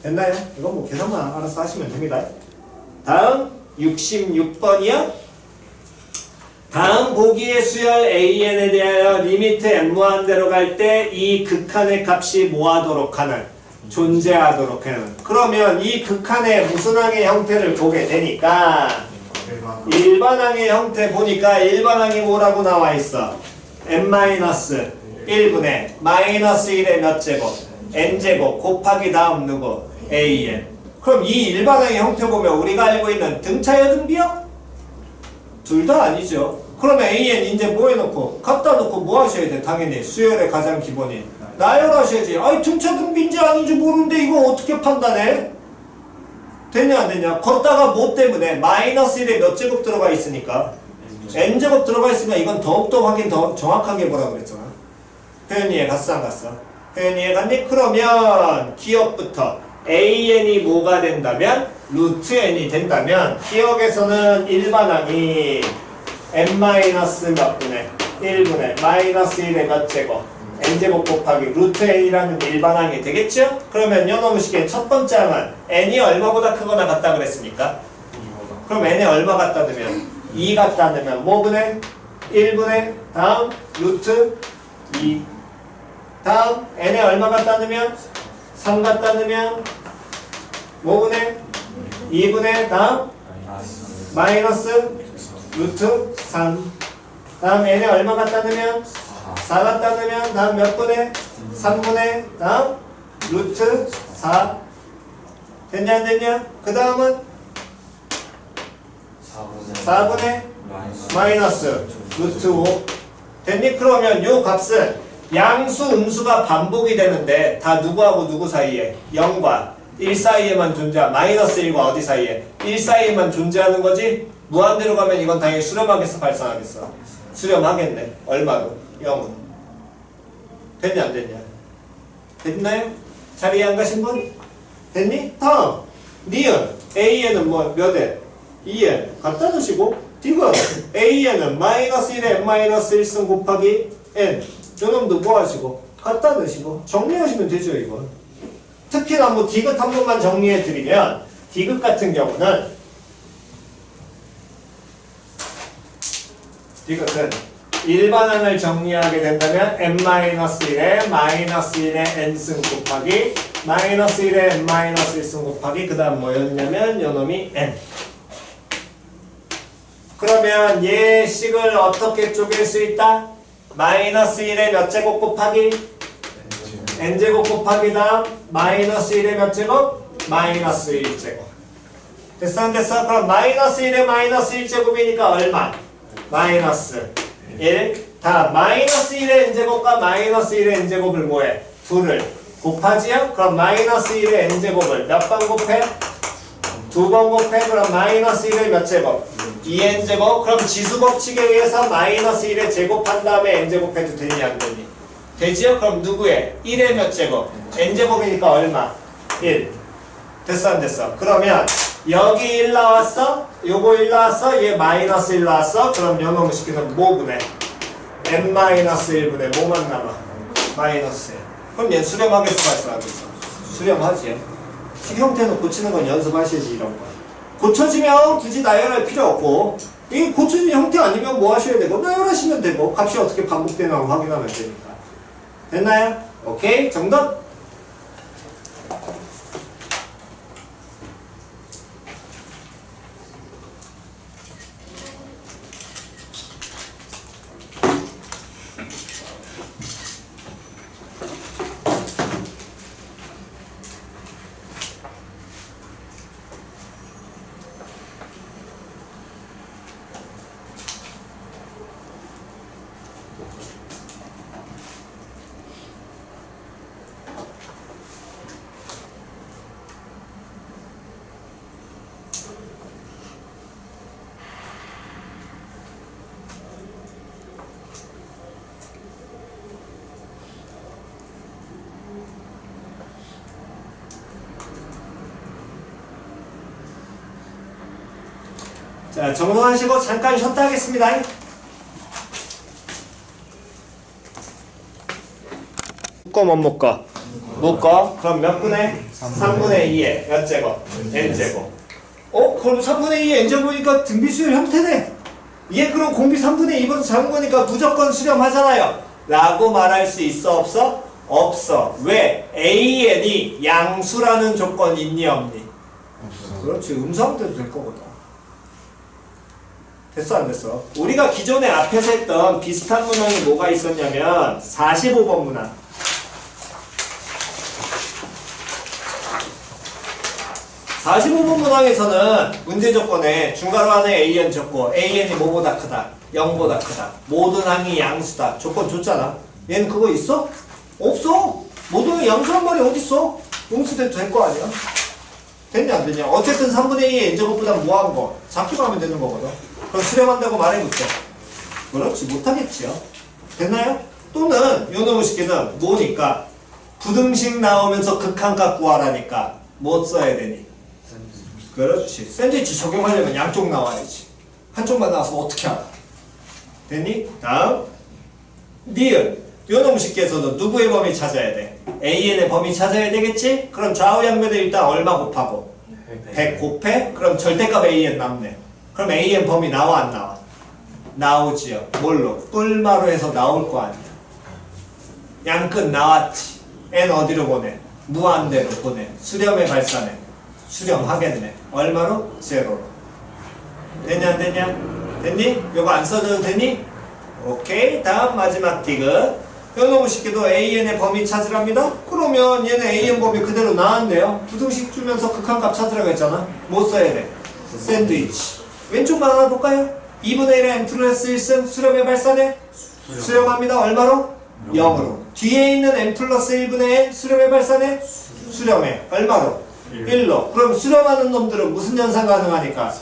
됐나요? 이건 뭐 계산만 알아서 하시면 됩니다. 다음 66번이요. 다음 보기의 수열 AN에 대하여 리미트 n 무한대로 갈 때 이 극한의 값이 뭐하도록 하는 존재하도록 해는. 그러면 이 극한의 무슨 항의 형태를 보게 되니까 일반항의 형태 보니까 일반항이 뭐라고 나와 있어? n-1분의 마이너스 1의 몇 제곱 n제곱 곱하기 다음 누구? an. 그럼 이 일반항의 형태 보면 우리가 알고 있는 등차여 등비여? 둘 다 아니죠. 그러면 an 이제 뭐 해놓고 갖다 놓고 뭐 하셔야 돼? 당연히 수열의 가장 기본인 나열하셔야지. 아니 등차 등비인지 아닌지 모르는데 이거 어떻게 판단해? 되냐 안 되냐? 걷다가 뭐 때문에 마이너스 1에 몇 제곱 들어가 있으니까 n제곱 들어가 있으면 이건 더욱더 확인 더 정확하게 보라고 그랬잖아. 표현 이해 갔어 안 갔어? 표현 이해 갔니? 그러면 기억부터 an이 뭐가 된다면? 루트 n이 된다면 기억에서는 일반항이 n-몇 분의 1분의 마이너스 1의 몇 제곱 n제곱 곱하기 루트 n이라는 일반항이 되겠죠? 그러면 요놈식의 첫 번째 항은 n이 얼마보다 크거나 같다 그랬으니까 그럼 n에 얼마 갖다 넣으면 2 갖다 넣으면 뭐 분의 1분의 다음 루트 2 다음 n에 얼마 갖다 넣으면 3 갖다 넣으면 뭐 분의 2분의 다음 마이너스 루트 3 다음 n에 얼마 갖다 넣으면 4 갖다 넣으면 다음 몇 분의 3분의 다음 루트 4 됐냐 안 됐냐? 그 다음은 4분의 마이너스 루트 5 됐니? 그러면 요 값은 양수 음수가 반복이 되는데 다 누구하고 누구 사이에? 0과 1 사이에만 존재하 마이너스 1과 어디 사이에? 1 사이에만 존재하는 거지? 무한대로 가면 이건 당연히 수렴하겠어 발생하겠어? 수렴하겠네. 얼마로? 0은. 됐냐 안 됐냐? 됐나요? 자리에 안 가신 분? 됐니? 다음 니은 AN은 뭐 몇 에? 2n 갖다 놓으시고 디귿 AN은 마이너스 1에 n-1승 곱하기 n 요놈도 뭐 하시고 갖다 넣으시고 정리하시면 되죠 이건. 특히나 뭐 디귿 한 번만 정리해 드리면 디귿 같은 경우는 디귿은 일반항을 정리하게 된다면 n-1에 마이너스 1의 n승 곱하기 마이너스 1의 n-1승 곱하기 그 다음 뭐였냐면 요놈이 n. 그러면 얘 식을 어떻게 쪼갤 수 있다? 마이너스 1의 몇 제곱 곱하기 n제곱 곱하기 다음 마이너스 1의 몇 제곱? 마이너스 1제곱. 됐어 안 됐어? 그럼 마이너스 1의 마이너스 1제곱이니까 얼마? 마이너스 1 다 마이너스 1의 n제곱과 마이너스 1의 n제곱을 뭐해? 둘을 곱하지요? 그럼 마이너스 1의 n제곱을 몇 번 곱해? 2번 곱해. 그럼 마이너스 1의 몇 제곱? 2n제곱. 그럼 지수법칙에 의해서 마이너스 1의 제곱한 다음에 n제곱 해도 되니 안 되니? 되지요? 그럼 누구의? 1의 몇 제곱? n제곱이니까 얼마? 1 됐어 안 됐어? 그러면 여기 1 나왔어? 요거 1 나왔어? 얘 마이너스 1 나왔어? 그럼 요놈 시키는 뭐 분의? n-1분의 뭐만 남아? 마이너스 1. 그럼 얘 수렴하겠어 발생하겠어? 수렴하지. 형태는 고치는 건 연습하셔야지 이런 거. 고쳐지면 굳이 나열할 필요 없고 이 고쳐진 형태 아니면 뭐 하셔야 되고 나열하시면 되고 값이 어떻게 반복되나 확인하면 되니까. 됐나요? 오케이 정답? 자, 정돈하시고 잠깐 쉬었다 하겠습니다. 묶어 못 묶어? 묶어. 그럼 몇 분의? 3분의 2에 몇 제곱? n제곱. 그럼 3분의 2에 n제곱이니까 등비수열 형태네. 얘 그럼 공비 3분의 2보다 작은 거니까 무조건 수렴하잖아요. 라고 말할 수 있어 없어? 없어. 왜? AN이 양수라는 조건 있니 없니? 그렇지. 음수하면 돼도 될 거거든. 됐어 안 됐어? 우리가 기존에 앞에서 했던 비슷한 문항이 뭐가 있었냐면 45번 문항. 45번 문항에서는 문제 조건에 중괄호 안에 AN 적고 AN이 뭐보다 크다? 0보다 크다. 모든 항이 양수다. 조건 줬잖아. 얘는 그거 있어? 없어. 모든 항이 양수란 말이 어딨어? 음수돼도 될 거 아니야? 됐냐 안 됐냐? 어쨌든 3분의 2의 n제곱보다 뭐한 거? 작기만 하면 되는 거거든. 그럼 수렴한다고 말해볼게. 그렇지 못하겠지요. 됐나요? 또는 요 놈의 식기는 뭐니까 부등식 나오면서 극한값 구하라니까 뭐 써야 되니? 그렇지. 샌드위치 적용하려면 양쪽 나와야지. 한쪽만 나와서 어떻게 알아? 됐니? 다음 니은 요 놈의 식기에서는 누구의 범위 찾아야 돼? AN의 범위 찾아야 되겠지? 그럼 좌우 양면에 일단 얼마 곱하고? 100 곱해? 그럼 절대값 AN 남네. 그럼 AN 범위 나와 안 나와? 나오지요. 뭘로? 뿔마로 해서 나올 거 아니야. 양끝 나왔지. N 어디로 보내? 무한대로 보내. 수렴에 발산해. 수렴하겠네. 얼마로? 제로로. 됐냐 안 됐냐? 됐니? 요거 안 써줘도 되니? 오케이. 다음 마지막 디귿. 요놈의 식기도 AN의 범위 찾으랍니다. 그러면 얘는 AN 범위 그대로 나왔네요. 부등식 주면서 극한값 찾으라고 했잖아. 뭐 써야 돼? 샌드위치. 왼쪽만 하나 볼까요? 2분의 1의 n 플러스 1승 수렴의 발산에 수렴합니다. 얼마로? 0으로. 뒤에 있는 n 플러스 1분의 n 수렴의 발산에 수렴해. 얼마로? 1로. 그럼 수렴하는 놈들은 무슨 연산 가능하니까?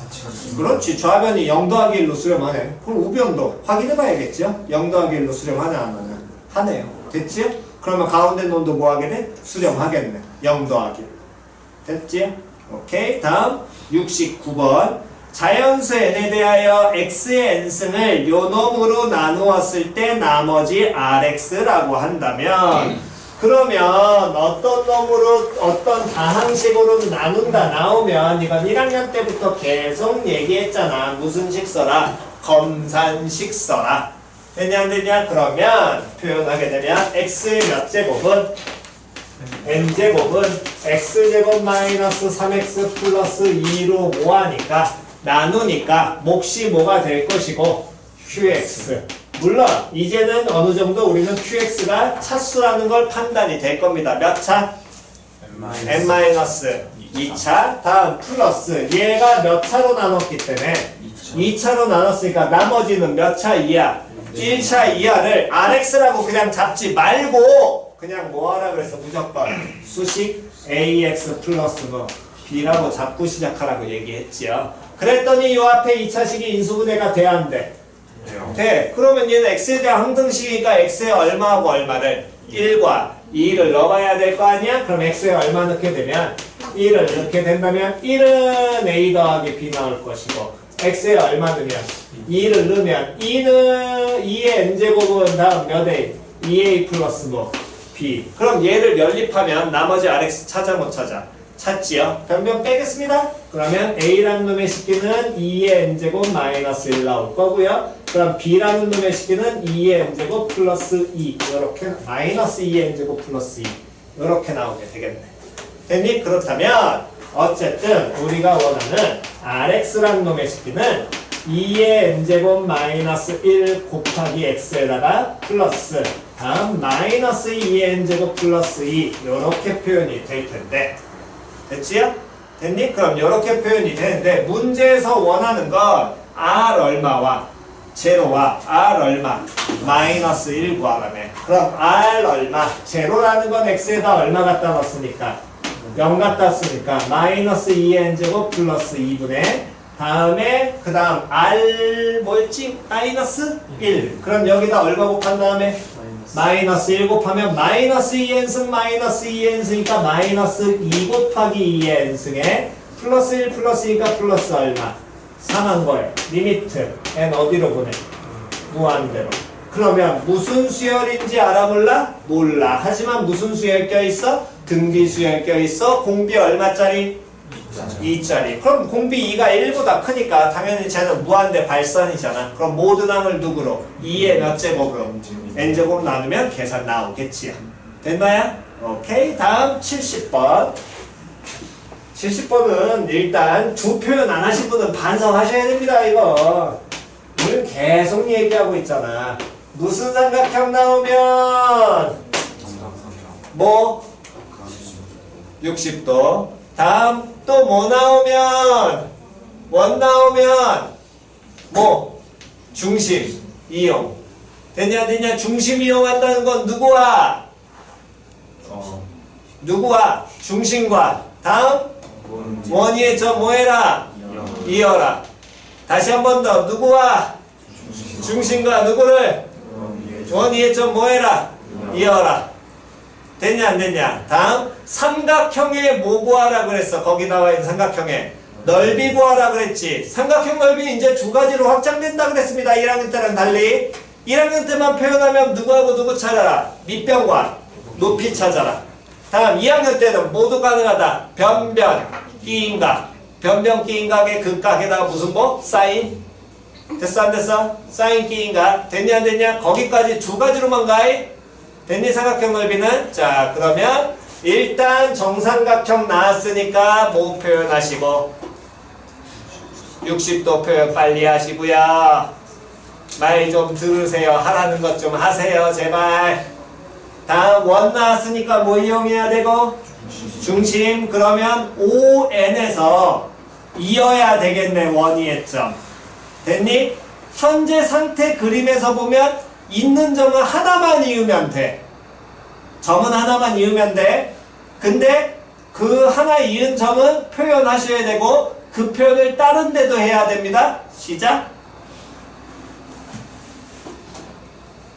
그렇지. 좌변이 0 더하기 1로 수렴하네. 그럼 우변도 확인해 봐야겠죠? 0 더하기 1로 수렴하냐 안 하냐? 하네요. 됐지요? 그러면 가운데 놈도 뭐 하게 돼? 수렴하겠네. 0 더하기 1. 됐지요? 오케이. 다음 69번. 자연수 n에 대하여 x의 n승을 요 놈으로 나누었을 때 나머지 rx라고 한다면 그러면 어떤 놈으로 어떤 다항식으로 나눈다 나오면 이건 1학년 때부터 계속 얘기했잖아. 무슨 식 써라? 검산식 써라. 됐냐 안 됐냐? 그러면 표현하게 되면 x의 몇 제곱은 n제곱은 x제곱 마이너스 3x 플러스 2로 뭐하니까 나누니까 몫이 뭐가 될 것이고 qx. 물론 이제는 어느 정도 우리는 qx가 차수라는 걸 판단이 될 겁니다. 몇 차? n-2차. 다음 플러스 얘가 몇 차로 나눴기 때문에 2차로 나눴으니까 나머지는 몇 차 이하? 1차 이하를 rx라고 그냥 잡지 말고 그냥 뭐 하라 그랬어? 무조건 수식 ax 플러스 뭐 b라고 잡고 시작하라고 얘기했지요. 그랬더니 요 앞에 2차식이 인수분해가 돼야 안 돼? 돼. 그러면 얘는 x에 대한 항등식이니까 x에 얼마하고 얼마를? 1과 2를 넣어야 될 거 아니야? 그럼 x에 얼마 넣게 되면 1을 넣게 된다면 1은 a 더하기 b 나올 것이고 x에 얼마 넣으면 2를 넣으면 2의 n제곱은 다음 몇 a? 2a 플러스 뭐 b. 그럼 얘를 연립하면 나머지 rx 찾아 못 찾아? 찾지요? 변변 빼겠습니다. 그러면 A라는 놈의 식기는 2의 n제곱 마이너스 1 나올 거고요. 그럼 B라는 놈의 식기는 2의 n제곱 플러스 2 이렇게 마이너스 2의 n제곱 플러스 2 이렇게 나오게 되겠네. 됐니? 그렇다면 어쨌든 우리가 원하는 Rx라는 놈의 식기는 2의 n제곱 마이너스 1 곱하기 x에다가 플러스 다음 마이너스 2의 n제곱 플러스 2 이렇게 표현이 될 텐데 됐지요? 됐니? 그럼 이렇게 표현이 되는데 문제에서 원하는 건 r 얼마와 제로와 r 얼마 마이너스 1 구하라며. 그럼 r 얼마 제로라는 건 x에다 얼마 갖다 넣었으니까 0 갖다 쓰니까 마이너스 2의 n제곱 플러스 2분의 다음에 그 다음 r 뭐였지? 마이너스 1. 그럼 여기다 얼마 곱한 다음에 마이너스 1 곱하면 마이너스 2n승 마이너스 2n승이니까 마이너스 2 곱하기 2n승에 플러스 1 플러스 2가 플러스 얼마? 3한 거예요. 리미트 n 어디로 보내? 무한대로. 그러면 무슨 수열인지 알아볼라? 몰라. 하지만 무슨 수열 껴있어? 등비 수열 껴있어. 공비 얼마짜리? 2짜리. 그럼 공비 2가 1보다 크니까 당연히 쟤는 무한대 발산이잖아. 그럼 모든 항을 누구로? 2의 몇 제곱으로? n제곱 나누면 계산 나오겠지요. 됐나요? 오케이. 다음 70번. 70번은 일단 두 표현 안 하신 분은 반성하셔야 됩니다. 이거. 우리는 계속 얘기하고 있잖아. 무슨 삼각형 나오면 뭐? 60도. 다음 또 뭐 나오면? 원 나오면 뭐? 중심 이용. 됐냐? 중심 이용한다는 건 누구와? 누구와? 중심과. 다음? 원위의 점 뭐해라? 이어라. 다시 한 번 더. 누구와? 중심과 누구를? 원위의 점 뭐해라? 이어라. 됐냐 안 됐냐? 다음 삼각형의 뭐 구하라 그랬어? 거기 나와 있는 삼각형의 넓이 구하라 그랬지. 삼각형 넓이 이제 두 가지로 확장된다 그랬습니다. 1학년 때랑 달리 1학년 때만 표현하면 누구하고 누구 찾아라? 밑변과 높이 찾아라. 다음 2학년 때는 모두 가능하다. 변변 끼인각. 변변 끼인각의 극각에다가 무슨 뭐? 사인. 됐어 안 됐어? 사인 끼인각. 됐냐 안 됐냐? 거기까지 두 가지로만 가이. 됐니? 삼각형 넓이는? 자, 그러면 일단 정삼각형 나왔으니까 뭐 표현하시고 60도 표현 빨리 하시고요. 말 좀 들으세요. 하라는 것 좀 하세요. 제발. 다음 원 나왔으니까 뭐 이용해야 되고? 중심. 그러면 ON에서 이어야 되겠네. 원위의 점. 됐니? 현재 상태 그림에서 보면 있는 점은 하나만 이으면 돼. 점은 하나만 이으면 돼. 근데 그 하나 이은 점은 표현하셔야 되고 그 표현을 다른 데도 해야 됩니다. 시작.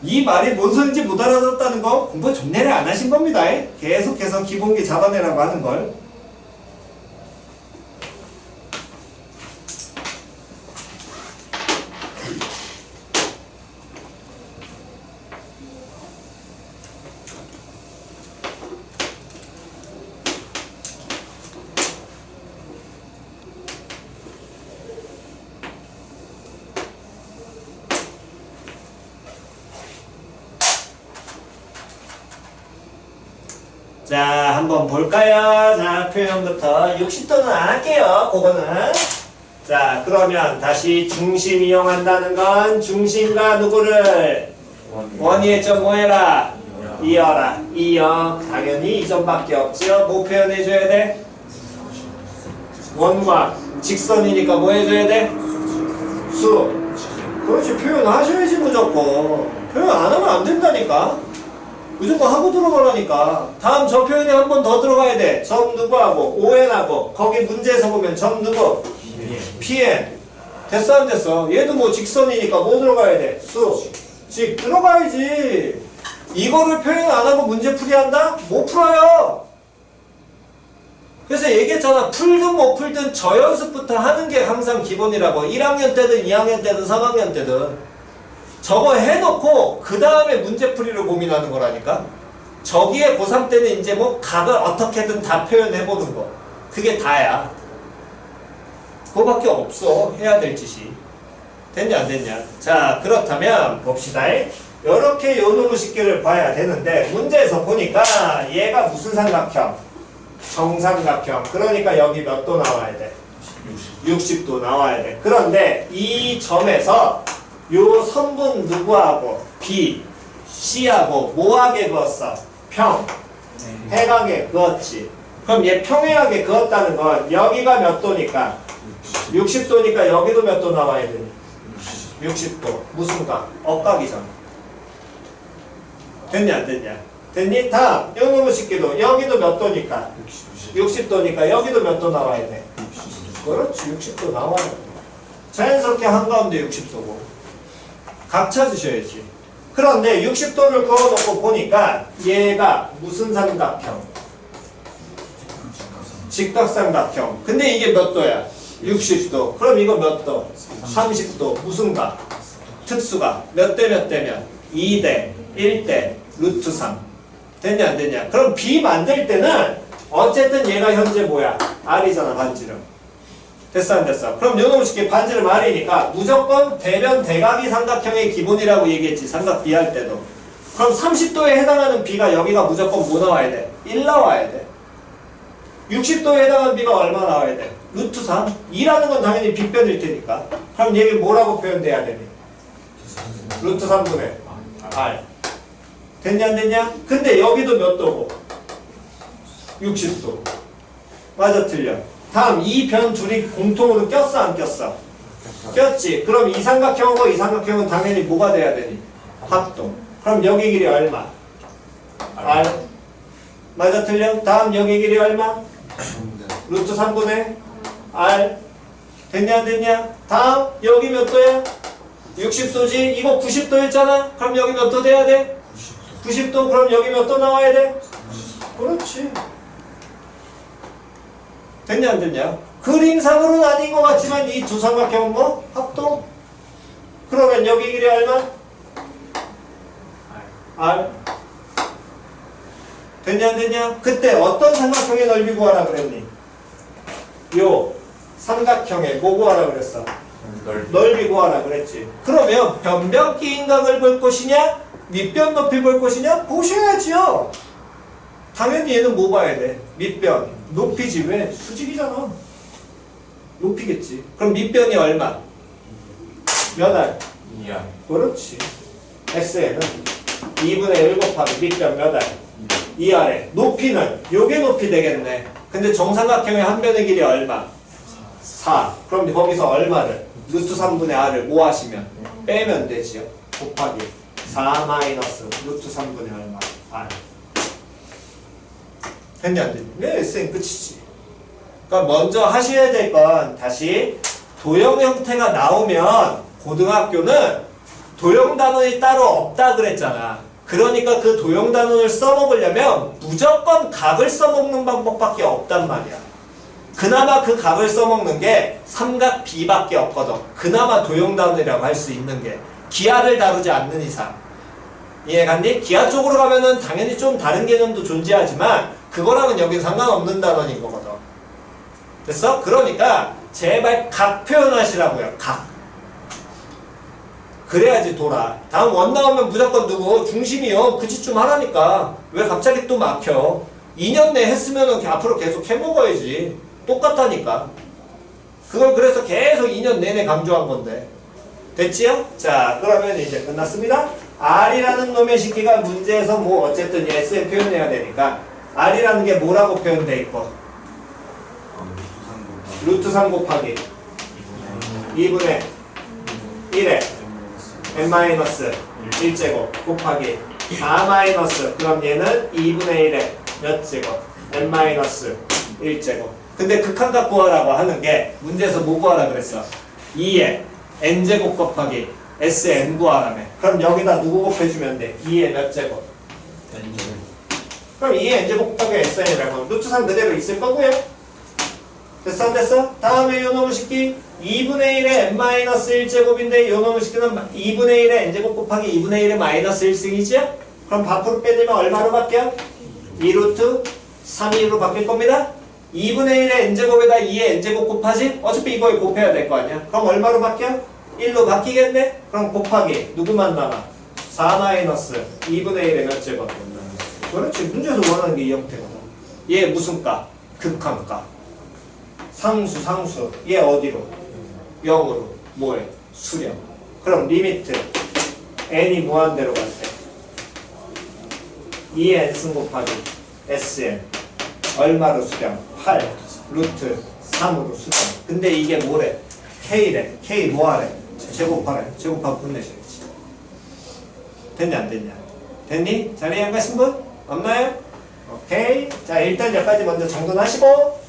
이 말이 뭔 소리인지 못 알아듣었다는 거 공부 존내를 안 하신 겁니다. 계속해서 기본기 잡아내라고 하는 걸. 자, 한번 볼까요? 자, 표현부터 60도는 안 할게요. 그거는. 자, 그러면 다시 중심 이용한다는 건 중심과 누구를? 원위의 점 뭐해라? 이어라. 이어. 당연히 이 점밖에 없지요. 뭐 표현해줘야 돼? 원과 직선이니까 뭐 해줘야 돼? 수. 그렇지. 표현하셔야지 무조건. 표현 안 하면 안 된다니까. 무조건 하고 들어가라니까. 다음 저 표현이 한 번 더 들어가야 돼. 점 누구하고 ON하고 거기 문제에서 보면 점 누구? PN. 됐어 안 됐어? 얘도 뭐 직선이니까 뭐 들어가야 돼? 수. 직 들어가야지. 이거를 표현 안 하고 문제 풀이한다? 못 풀어요. 그래서 얘기했잖아. 풀든 못 풀든 저 연습부터 하는 게 항상 기본이라고. 1학년 때든 2학년 때든 3학년 때든. 저거 해놓고 그 다음에 문제풀이를 고민하는 거라니까. 저기에 고3 때는 이제 뭐 각을 어떻게든 다 표현해보는 거. 그게 다야. 그거밖에 없어. 해야 될 짓이. 됐냐 안 됐냐. 자, 그렇다면 봅시다. 이렇게 요놈의 식기를 봐야 되는데 문제에서 보니까 얘가 무슨 삼각형? 정삼각형. 그러니까 여기 몇 도 나와야 돼? 60도 나와야 돼. 그런데 이 점에서 요 선분 누구하고? B, C하고 뭐하게 그었어? 평. 해각에 그었지. 그럼 얘 평행하게 그었다는 건 여기가 몇 도니까? 60도니까 여기도 몇 도 나와야 되니? 60도. 무슨 각? 억각이잖아. 됐냐 안 됐냐? 됐니? 다음 요놈의 식기도 여기도 몇 도니까? 60도니까 여기도 몇 도 나와야 돼? 그렇지. 60도 나와야 돼. 자연스럽게 한가운데 60도고 각 찾으셔야지. 그런데 60도를 그어놓고 보니까 얘가 무슨 삼각형? 직각삼각형. 근데 이게 몇 도야? 60도. 그럼 이거 몇 도? 30도. 무슨 각? 특수각. 몇 대 몇 대면? 2대 1대 루트 3. 됐냐 안 됐냐? 그럼 B 만들 때는 어쨌든 얘가 현재 뭐야? R이잖아. 반지름. 됐어 안 됐어? 그럼 요놈 쉽게 반지름 R이니까 무조건 대변 대각이 삼각형의 기본이라고 얘기했지. 삼각 B 할 때도. 그럼 30도에 해당하는 B가 여기가 무조건 뭐 나와야 돼? 1 나와야 돼. 60도에 해당하는 B가 얼마 나와야 돼? 루트 3. 2라는 건 당연히 빗변일 테니까. 그럼 얘기 뭐라고 표현돼야 되니? 루트 3분의 R. 됐냐 안 됐냐? 근데 여기도 몇 도고? 60도. 맞아 틀려? 다음 이 변 둘이 공통으로 꼈어 안 꼈어? 꼈지. 그럼 이 삼각형하고 이 삼각형은 당연히 뭐가 돼야 되니? 합동. 그럼 여기 길이 얼마? R. 맞아 틀려? 다음 여기 길이 얼마? 루트 3분의 R. 됐냐 안 됐냐? 다음 여기 몇 도야? 60도지? 이거 90도였잖아? 그럼 여기 몇 도 돼야 돼? 90도. 그럼 여기 몇 도 나와야 돼? 그렇지. 됐냐 안 됐냐? 그림상으로는 아닌 것 같지만 이 두 삼각형은 뭐? 합동? 그러면 여기 길이 얼마? R. 됐냐 안 됐냐? 그때 어떤 삼각형의 넓이 구하라 그랬니? 요 삼각형의 뭐 구하라 그랬어? 넓이 구하라 그랬지. 그러면 변변기 인각을 볼 것이냐? 밑변 높이 볼 것이냐? 보셔야지요. 당연히 얘는 뭐 봐야 돼? 밑변. 높이지. 왜? 수직이잖아. 높이겠지. 그럼 밑변이 얼마? 몇 알? 2R. 그렇지. SN은 2분의 1 곱하기 밑변 몇 알? 2R에. 높이는 요게 높이 되겠네. 근데 정삼각형의 한 변의 길이 얼마? 4. 그럼 거기서 얼마를? 루트 3분의 R을 뭐 하시면? 빼면 되지요. 곱하기 4 마이너스 루트 3분의 얼마? R. 됐냐 안 됐냐? 네, SN 끝이지. 그러니까 먼저 하셔야 될 건 다시 도형 형태가 나오면 고등학교는 도형 단원이 따로 없다 그랬잖아. 그러니까 그 도형 단원을 써먹으려면 무조건 각을 써먹는 방법밖에 없단 말이야. 그나마 그 각을 써먹는 게 삼각 B밖에 없거든. 그나마 도형 단원이라고 할 수 있는 게 기하를 다루지 않는 이상. 이해갔니? 기하 쪽으로 가면은 당연히 좀 다른 개념도 존재하지만 그거랑은 여기 상관없는 단원인 거거든. 됐어? 그러니까 제발 각 표현하시라고요. 각. 그래야지 돌아. 다음 원 나오면 무조건 누구? 중심이요. 그 짓 좀 하라니까. 왜 갑자기 또 막혀? 2년 내 했으면 앞으로 계속 해먹어야지. 똑같다니까. 그걸 그래서 계속 2년 내내 강조한 건데. 됐지요? 자, 그러면 이제 끝났습니다. R이라는 놈의 식기가 문제에서 뭐 어쨌든 S에 표현해야 되니까 R이라는 게 뭐라고 표현돼 있고? 루트 3 곱하기 2분의 1에 n-1제곱 곱하기 4 마이너스 그럼 얘는 2분의 1에 몇 제곱? n-1제곱. 근데 극한각 구하라고 하는 게 문제에서 뭐 구하라 그랬어? 2에 n제곱 곱하기 sn 구하라며. 그럼 여기다 누구 곱해주면 돼? 2에 몇 제곱? 그럼 2에 n제곱 곱하기 sn이라고 루트 3 그대로 있을 거고요. 됐어 안 됐어? 다음에 요 놈의 식기 2분의 1에 n-1제곱인데 요 놈의 식기는 2분의 1에 n제곱 곱하기 2분의 1에 마이너스 1승이지요? 그럼 밖으로 빼내면 얼마로 바뀌어? 2루트 3이로 바뀔 겁니다. 2분의 1에 n제곱에다 2에 n제곱 곱하지? 어차피 이거에 곱해야 될 거 아니야? 그럼 얼마로 바뀌어? 1로 바뀌겠네? 그럼 곱하기 누구만 남아? 4 마이너스 2분의 1에 몇 제곱? 그렇지. 문제에서 원하는 게 이 형태거든. 얘 무슨 가? 극한가. 상수. 얘 어디로? 0으로. 뭐해? 수렴. 그럼 리미트 n이 무한대로 갈 때 2n승 곱하기 sn 얼마로 수렴? 8 루트 3으로 수렴. 근데 이게 뭐래? k래. k 뭐하래? 제곱하래. 제곱하고 끝내셔야지. 됐냐 안 됐냐? 됐니? 자리에 안 가신 분? 없나요? 오케이. 자, 일단 여기까지 먼저 정돈하시고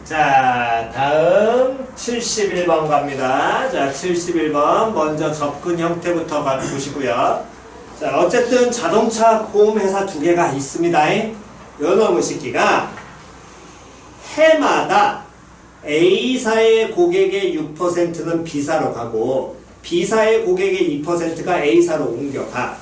자, 다음 71번 갑니다. 자, 71번 먼저 접근 형태부터 보시고요. 자, 어쨌든 자동차 보험 회사 두 개가 있습니다. 요 놈의 새끼가 해마다 A사의 고객의 6%는 B사로 가고 B사의 고객의 2%가 A사로 옮겨가.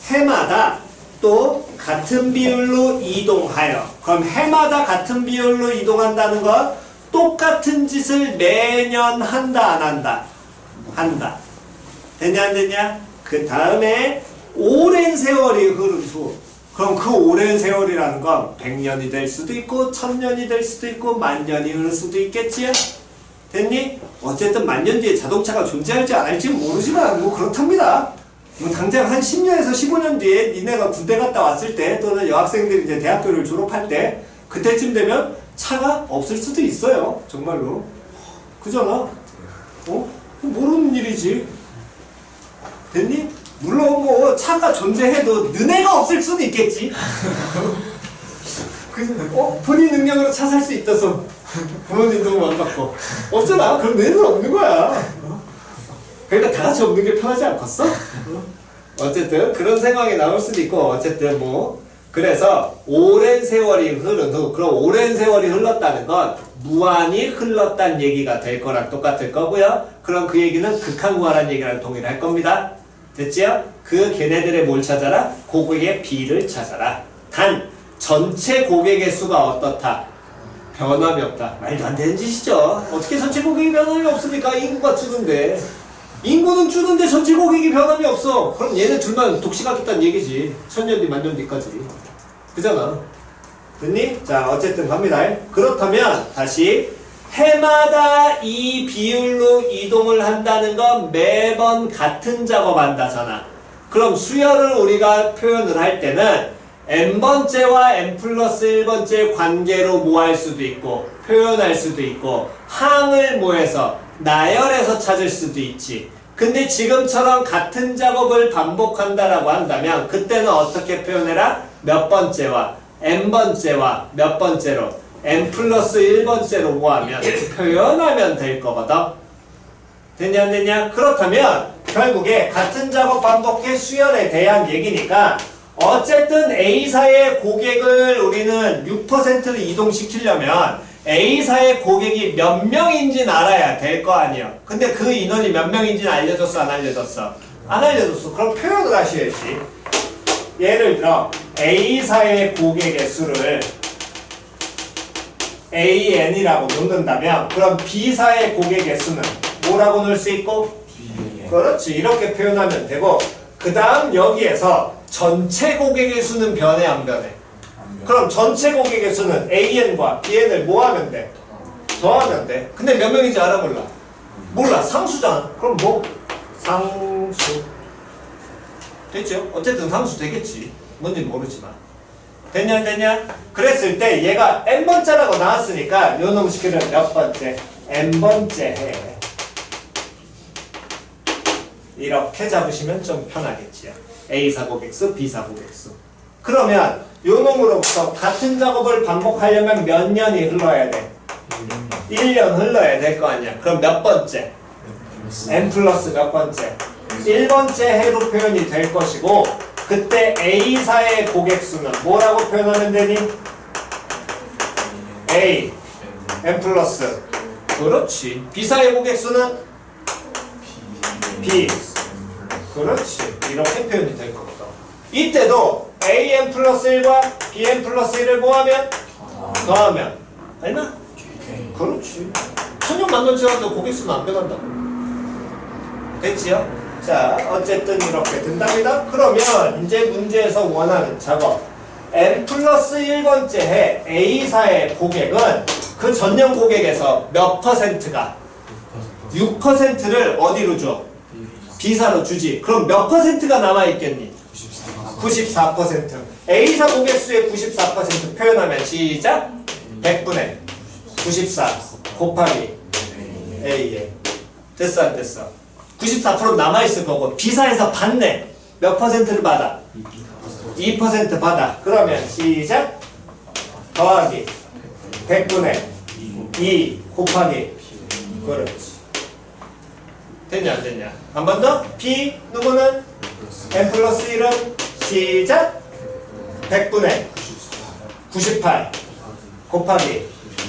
해마다 또 같은 비율로 이동하여. 그럼 해마다 같은 비율로 이동한다는 건 똑같은 짓을 매년 한다 안 한다? 한다. 됐냐 안 됐냐? 그 다음에 오랜 세월이 흐른 후, 그럼 그 오랜 세월이라는 건 100년이 될 수도 있고 1000년이 될 수도 있고 만년이 흐를 수도 있겠지요? 됐니? 어쨌든 만년 뒤에 자동차가 존재할지 안 할지는 모르지만 뭐 그렇답니다. 뭐 당장 한 10년에서 15년 뒤에 니네가 군대 갔다 왔을 때 또는 여학생들이 이제 대학교를 졸업할 때 그때쯤 되면 차가 없을 수도 있어요. 정말로. 그잖아. 모르는 일이지. 됐니? 물론 뭐 차가 존재해도 너네가 없을 수도 있겠지. 본인 능력으로 차 살 수 있어서 부모님 도움 안 받고 없잖아. 그럼 너희는 없는 거야. 그러니까 다 같이 없는 게 편하지 않겠어? 어쨌든 그런 상황이 나올 수도 있고 어쨌든 뭐 그래서 오랜 세월이 흐른 후 그럼 오랜 세월이 흘렀다는 건 무한히 흘렀다는 얘기가 될 거랑 똑같을 거고요. 그럼 그 얘기는 극한무한한 얘기랑 동일할 겁니다. 됐지요? 그 걔네들의 뭘 찾아라? 고객의 B를 찾아라. 단 전체 고객의 수가 어떻다? 변함이 없다. 말도 안 되는 짓이죠. 어떻게 전체 고객이 변함이 없습니까? 인구가 주는데. 인구는 주는데 전체 고객이 변함이 없어. 그럼 얘네 둘만 독식하겠다는 얘기지. 1000년 뒤 만년 뒤까지. 그잖아. 됐니? 자, 어쨌든 갑니다. 그렇다면 다시 해마다 이 비율로 이동을 한다는 건 매번 같은 작업한다잖아. 그럼 수열을 우리가 표현을 할 때는 n번째와 n 플러스 1번째 관계로 뭐 할 수도 있고 표현할 수도 있고 항을 뭐해서 나열해서 찾을 수도 있지. 근데 지금처럼 같은 작업을 반복한다라고 한다면 그때는 어떻게 표현해라? 몇 번째와 n번째와 몇 번째로 n 플러스 1번째로 뭐하면 표현하면 될 거거든. 됐냐 안 됐냐? 그렇다면 결국에 같은 작업 반복의 수열에 대한 얘기니까 어쨌든 A사의 고객을 우리는 6%를 이동시키려면 A사의 고객이 몇 명인지는 알아야 될 거 아니야. 근데 그 인원이 몇 명인지는 알려줬어 안 알려줬어? 안 알려줬어. 그럼 표현을 하셔야지. 예를 들어 A사의 고객의 수를 AN이라고 놓는다면 그럼 B사의 고객의 수는 뭐라고 넣을 수 있고? 그렇지. 이렇게 표현하면 되고 그 다음 여기에서 전체 고객의 수는 변해 안 변해? 그럼 전체 고객의 수는 AN과 BN을 뭐 하면 돼? 더하면 돼. 근데 몇 명인지 알아 몰라? 몰라. 상수잖아. 그럼 뭐? 상수. 됐죠? 어쨌든 상수 되겠지. 뭔지 모르지만. 됐냐 안 됐냐? 그랬을 때 얘가 n번째라고 나왔으니까 요 놈 시키면 몇 번째? n번째 해. 이렇게 잡으시면 좀 편하겠지요. A사 고객수, B사 고객수. 그러면 요 놈으로부터 같은 작업을 반복하려면 몇 년이 흘러야 돼? 1년 흘러야 될 거 아니야. 그럼 몇 번째? n 플러스 몇 번째? 1번째 해로 표현이 될 것이고 그때 A사의 고객수는 뭐라고 표현하면 되니? A, n 플러스. 그렇지. B사의 고객수는? B. 그렇지. 이렇게 표현이 될 거거든. 이때도 AN 플러스 1과 BN 플러스 1을 뭐하면? 더하면. 알나? 그렇지. 천년 만년 지나도 고객수는 안 변한다고. 됐지요? 자, 어쨌든 이렇게 된답니다. 그러면 이제 문제에서 원하는 작업. N 플러스 1번째 해 A사의 고객은 그 전년 고객에서 몇 퍼센트가? 6%를 어디로 줘? B사로 주지. 그럼 몇 퍼센트가 남아있겠니? 94%. A사 고객수의 94% 표현하면 시작! 100분의 94 곱하기 A에 됐어 안 됐어? 94% 남아있을 거고 B사에서 받네. 몇 퍼센트를 받아? 2% 받아. 그러면 시작! 더하기 100분의 2 곱하기 그렇지. 됐냐 안 됐냐? 한 번 더. P 누구는 n 플러스 1은 시작 100분의 98 곱하기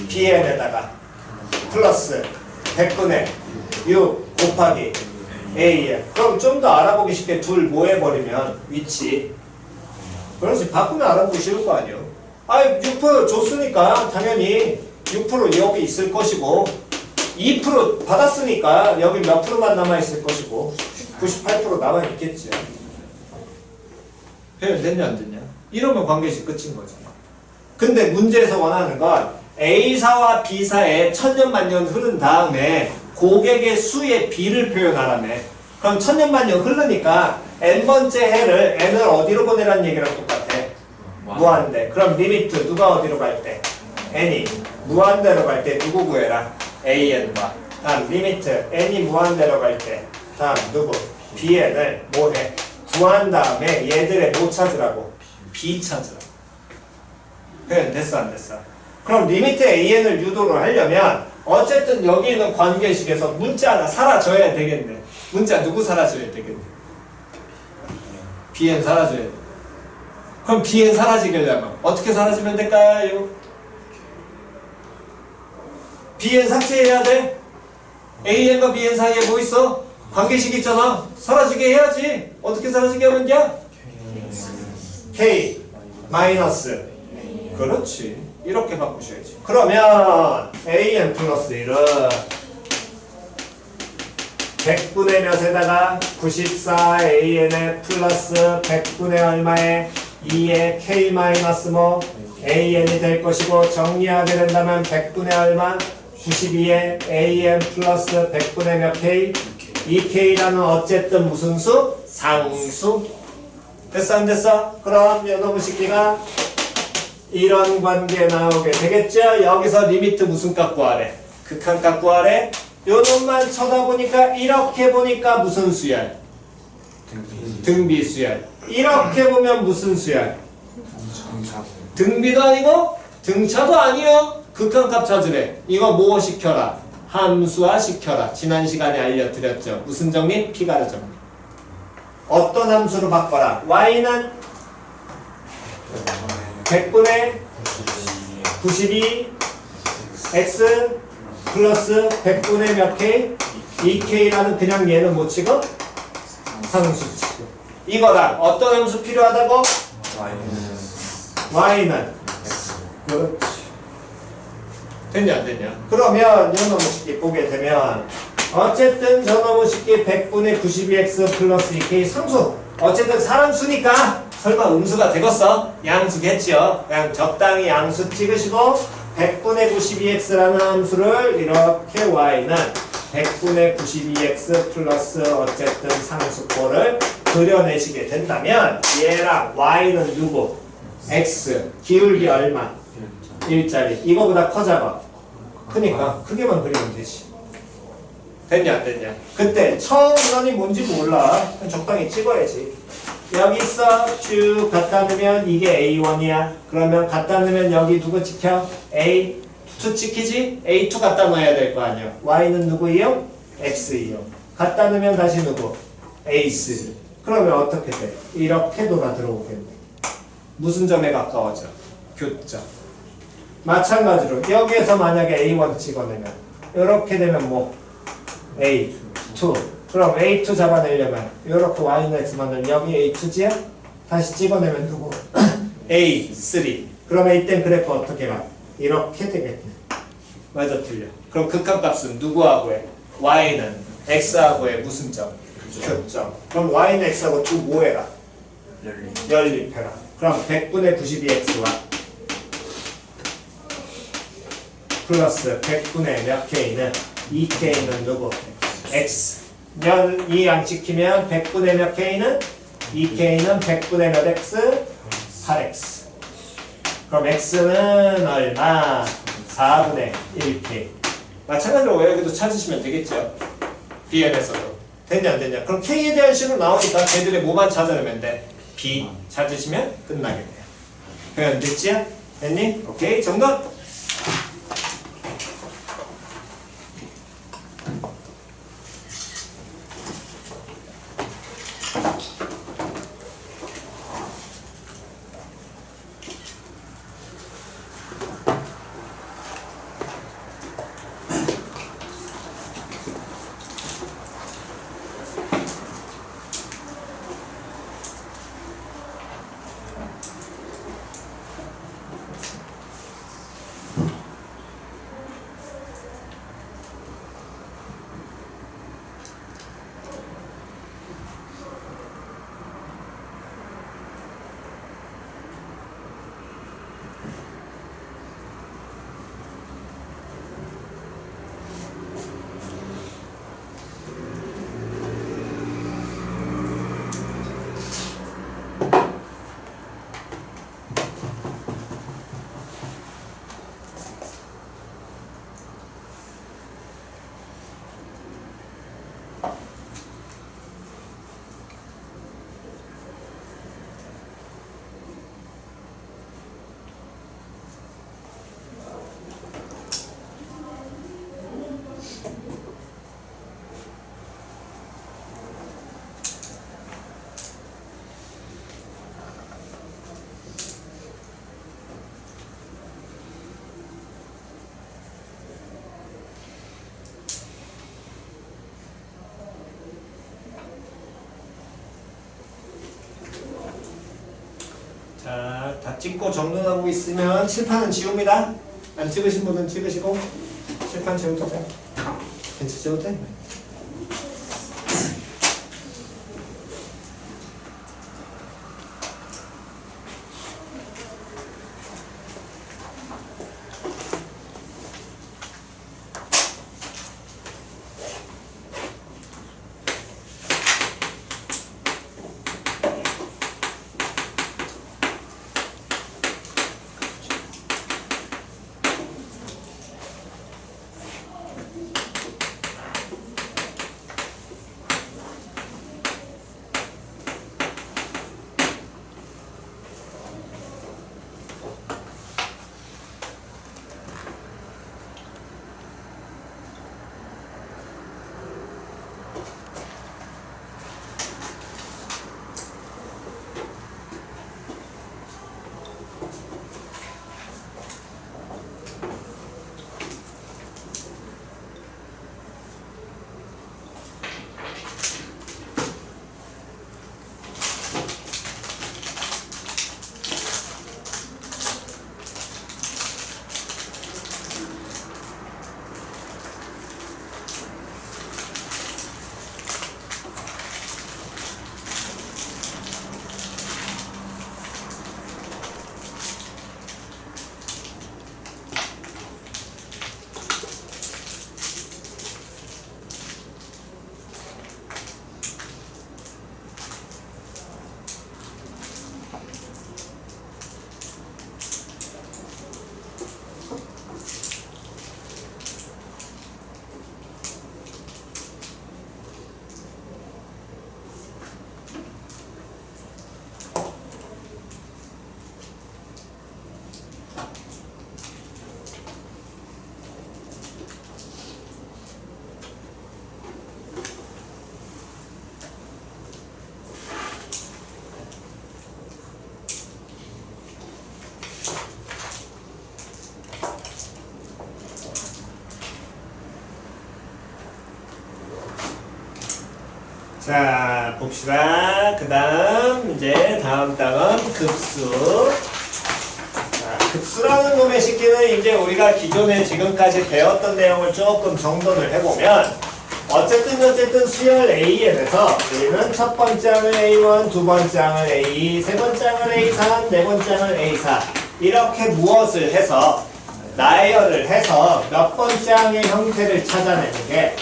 PN에다가 플러스 100분의 6 곱하기 AN. 그럼 좀 더 알아보기 쉽게 둘 뭐 해버리면 위치. 그렇지. 바꾸면 알아보기 쉬울 거 아니에요. 아이 6% 줬으니까 당연히 6% 여기 있을 것이고 2% 받았으니까 여기 몇 프로만 남아있을 것이고 98% 남아있겠지. 표현 됐냐 안 됐냐? 이러면 관계식 끝인 거지. 근데 문제에서 원하는 건 A사와 B사에 천년만년 흐른 다음에 고객의 수의 B를 표현하라며. 그럼 천년만년 흐르니까 n번째 해를 n을 어디로 보내라는 얘기랑 똑같아. 무한대. 그럼 리미트 누가 어디로 갈 때? n이 무한대로 갈 때 누구 구해라? an과. 다음 리미트 n이 무한대로 갈 때 다음 누구? bn을 뭐해? 구한 다음에 얘들의 뭐 찾으라고? b 찾으라고. 표현 됐어 안 됐어? 그럼 리미트 an을 유도를 하려면 어쨌든 여기 있는 관계식에서 문자 하나 사라져야 되겠네. 문자 누구 사라져야 되겠네? bn 사라져야 돼. 그럼 bn 사라지려면 어떻게 사라지면 될까요? bn 삭제해야 돼. an과 bn 사이에 뭐 있어? 관계식 있잖아. 사라지게 해야지. 어떻게 사라지게 하면 돼? k 마이너스. 그렇지. 이렇게 바꾸셔야지. 그러면 an 플러스 1은 100분의 몇에다가 94 an에 플러스 100분의 얼마에 2에 k 마이너스 뭐 an이 될 것이고 정리하게 된다면 100분의 얼마 92에 an 플러스 100분의 몇 k 2k라는 어쨌든 무슨 수? 상수. 됐어 안 됐어? 그럼 요놈의 식기가 이런 관계 나오게 되겠죠? 여기서 리미트 무슨 값 구하래? 극한 값 구하래? 요놈만 쳐다보니까 이렇게 보니까 무슨 수열? 등비 수열. 이렇게 보면 무슨 수열? 등비도 아니고 등차도 아니요. 극한 값 찾으래. 이거 뭐 시켜라? 함수화 시켜라. 지난 시간에 알려드렸죠. 무슨 정리? 피가르 정리. 어떤 함수로 바꿔라? y는 100분의 92 x 플러스 100분의 몇 k 2k라는 그냥 얘는 못 치고 상수 치고 이거랑 어떤 함수 필요하다고? y는 그렇지. 됐냐 안 됐냐? 그러면 이놈의 식기 보게 되면 어쨌든 저놈의 식기 100분의 92x 플러스 2k 상수. 어쨌든 사람수니까 설마 음수가 되겠어? 양수겠지요. 그냥 적당히 양수 찍으시고 100분의 92x라는 함수를 이렇게 y는 100분의 92x 플러스 어쨌든 상수꼴을 그려내시게 된다면 얘랑 y는 누구? x 기울기 얼마? 1짜리. 이거보다 커져봐. 크니까 크게만 그리면 되지. 됐냐 안 됐냐? 그때 처음 인원이 뭔지 몰라. 적당히 찍어야지. 여기 있어. 쭉 갖다 놓으면 이게 A1이야. 그러면 갖다 놓으면 여기 누구 찍혀? A2 찍히지? A2 갖다 놓아야 될 거 아니야. Y는 누구예요? X예요. 갖다 놓으면 다시 누구? A3. 그러면 어떻게 돼? 이렇게 돌아 들어오겠네. 무슨 점에 가까워져? 교점. 마찬가지로 여기에서 만약에 A1 찍어내면 이렇게 되면 뭐? A2. 그럼 A2 잡아내려면 이렇게 Y는 X 만들면 여기 A2지야? 다시 찍어내면 누구? A3. 그러면 이땐 그래프 어떻게 가? 이렇게 되겠네. 맞아 틀려. 그럼 극한값은 누구하고 해? Y는 X하고 해. 무슨 점? 교점. 그럼 Y는 X하고 두 뭐 해라? 연립해라. 그럼 100분의 92X와 플러스 100분의 몇 K는 2K는 누구? X. 이 양 지키면 100분의 몇 K는? 2K는 100분의 몇 X? 8X. 그럼 X는 얼마? 4분의 1K. 마찬가지로 여기도 찾으시면 되겠죠. BN에서도. 됐냐 안 됐냐? 그럼 K에 대한 식으로 나오니까 걔들의 뭐만 찾아내면 돼? B 찾으시면 끝나겠네요. 표현 됐지? 됐니? 오케이 정답! 자, 다 찍고 정돈하고 있으면 칠판은 지웁니다. 안 찍으신 분은 찍으시고 칠판 지워도 돼. 괜찮 지워도 돼. 자, 봅시다. 그 다음, 이제 다음 땅은 급수. 자, 급수라는 놈의 식기는 이제 우리가 기존에 지금까지 배웠던 내용을 조금 정돈을 해보면, 어쨌든 수열 A에 대해서 우리는 첫 번째 항을 A1, 두 번째 항을 A2, 세 번째 항을 A3, 네 번째 항을 A4. 이렇게 무엇을 해서, 나열을 해서 몇 번째 항의 형태를 찾아내는 게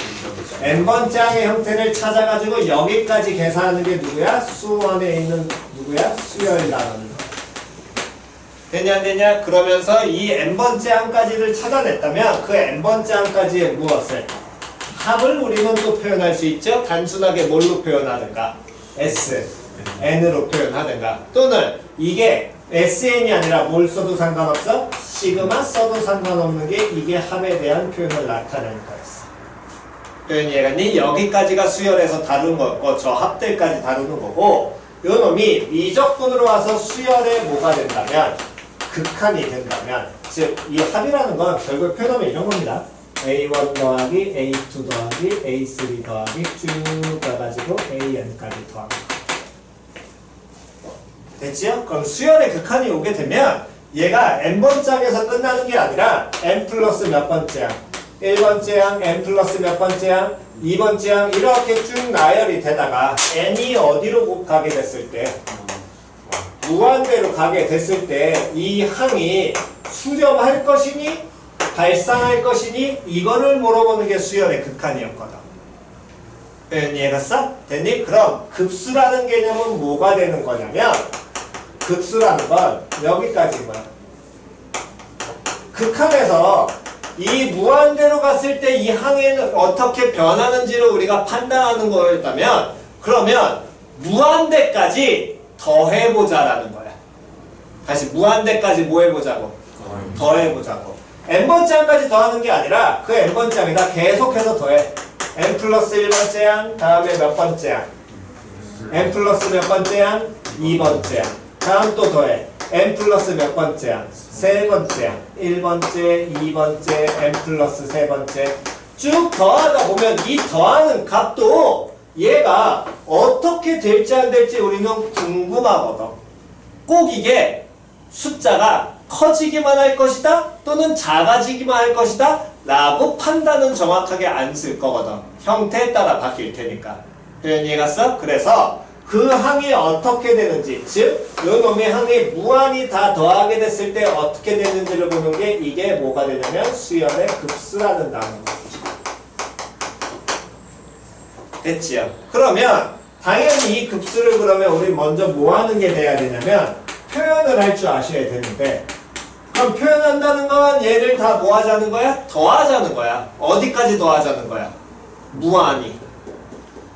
n번째 항의 형태를 찾아가지고 여기까지 계산하는 게 누구야? 수원에 있는 누구야? 수열 단원. 되냐 안 되냐? 그러면서 이 n번째 항까지를 찾아냈다면 그 n번째 항까지의 무엇을? 합을 우리는 또 표현할 수 있죠? 단순하게 뭘로 표현하든가? S, n으로 표현하든가 또는 이게 SN이 아니라 뭘 써도 상관없어? 시그마 써도 상관없는 게 이게 합에 대한 표현을 나타내는 거였어. 표현 이해갔니? 여기까지가 수열에서 다루는 거고 저 합들까지 다루는 거고 요 놈이 미적분으로 와서 수열에 뭐가 된다면 극한이 된다면 즉 이 합이라는 건 결국 표현하면 이런 겁니다. A1 더하기 A2 더하기 A3 더하기 쭉 가가지고 AN까지 더하는 거. 됐지요? 그럼 수열의 극한이 오게 되면 얘가 n번째 항에서 끝나는 게 아니라 n 플러스 몇 번째 항 1번째 항, n 플러스 몇 번째 항, 2번째 항 이렇게 쭉 나열이 되다가 n이 어디로 가게 됐을 때 무한대로 가게 됐을 때 이 항이 수렴할 것이니 발상할 것이니 이거를 물어보는 게 수열의 극한이었거든. 이해갔어? 됐니? 그럼 급수라는 개념은 뭐가 되는 거냐면 급수라는 건 여기까지인 거야. 극한에서 이 무한대로 갔을 때 이 항에는 어떻게 변하는지를 우리가 판단하는 거였다면 그러면 무한대까지 더해보자라는 거야. 다시 무한대까지 뭐 해보자고? 더해보자고. n번째 항까지 더하는 게 아니라 그 n번째 항에다 계속해서 더해. n 플러스 1번째 항 다음에 몇 번째 항? n 플러스 몇 번째 항? 2번째 항. 다음 또 더해. n 플러스 몇 번째 항? 세 번째 항. 1번째, 2번째, n 플러스 세 번째. 쭉 더하다 보면 이 더하는 값도 얘가 어떻게 될지 안 될지 우리는 궁금하거든. 꼭 이게 숫자가 커지기만 할 것이다 또는 작아지기만 할 것이다 라고 판단은 정확하게 안 쓸 거거든. 형태에 따라 바뀔 테니까. 표현 이해갔어? 그래서 그 항이 어떻게 되는지, 즉 요 놈의 항이 무한히 다 더하게 됐을 때 어떻게 되는지를 보는 게 이게 뭐가 되냐면 수열의 급수라는 단어입니다. 됐지요? 그러면 당연히 이 급수를 그러면 우리 먼저 뭐 하는 게 돼야 되냐면 표현을 할 줄 아셔야 되는데, 그럼 표현한다는 건 얘를 다 뭐 하자는 거야? 더하자는 거야. 어디까지 더하자는 거야? 무한히.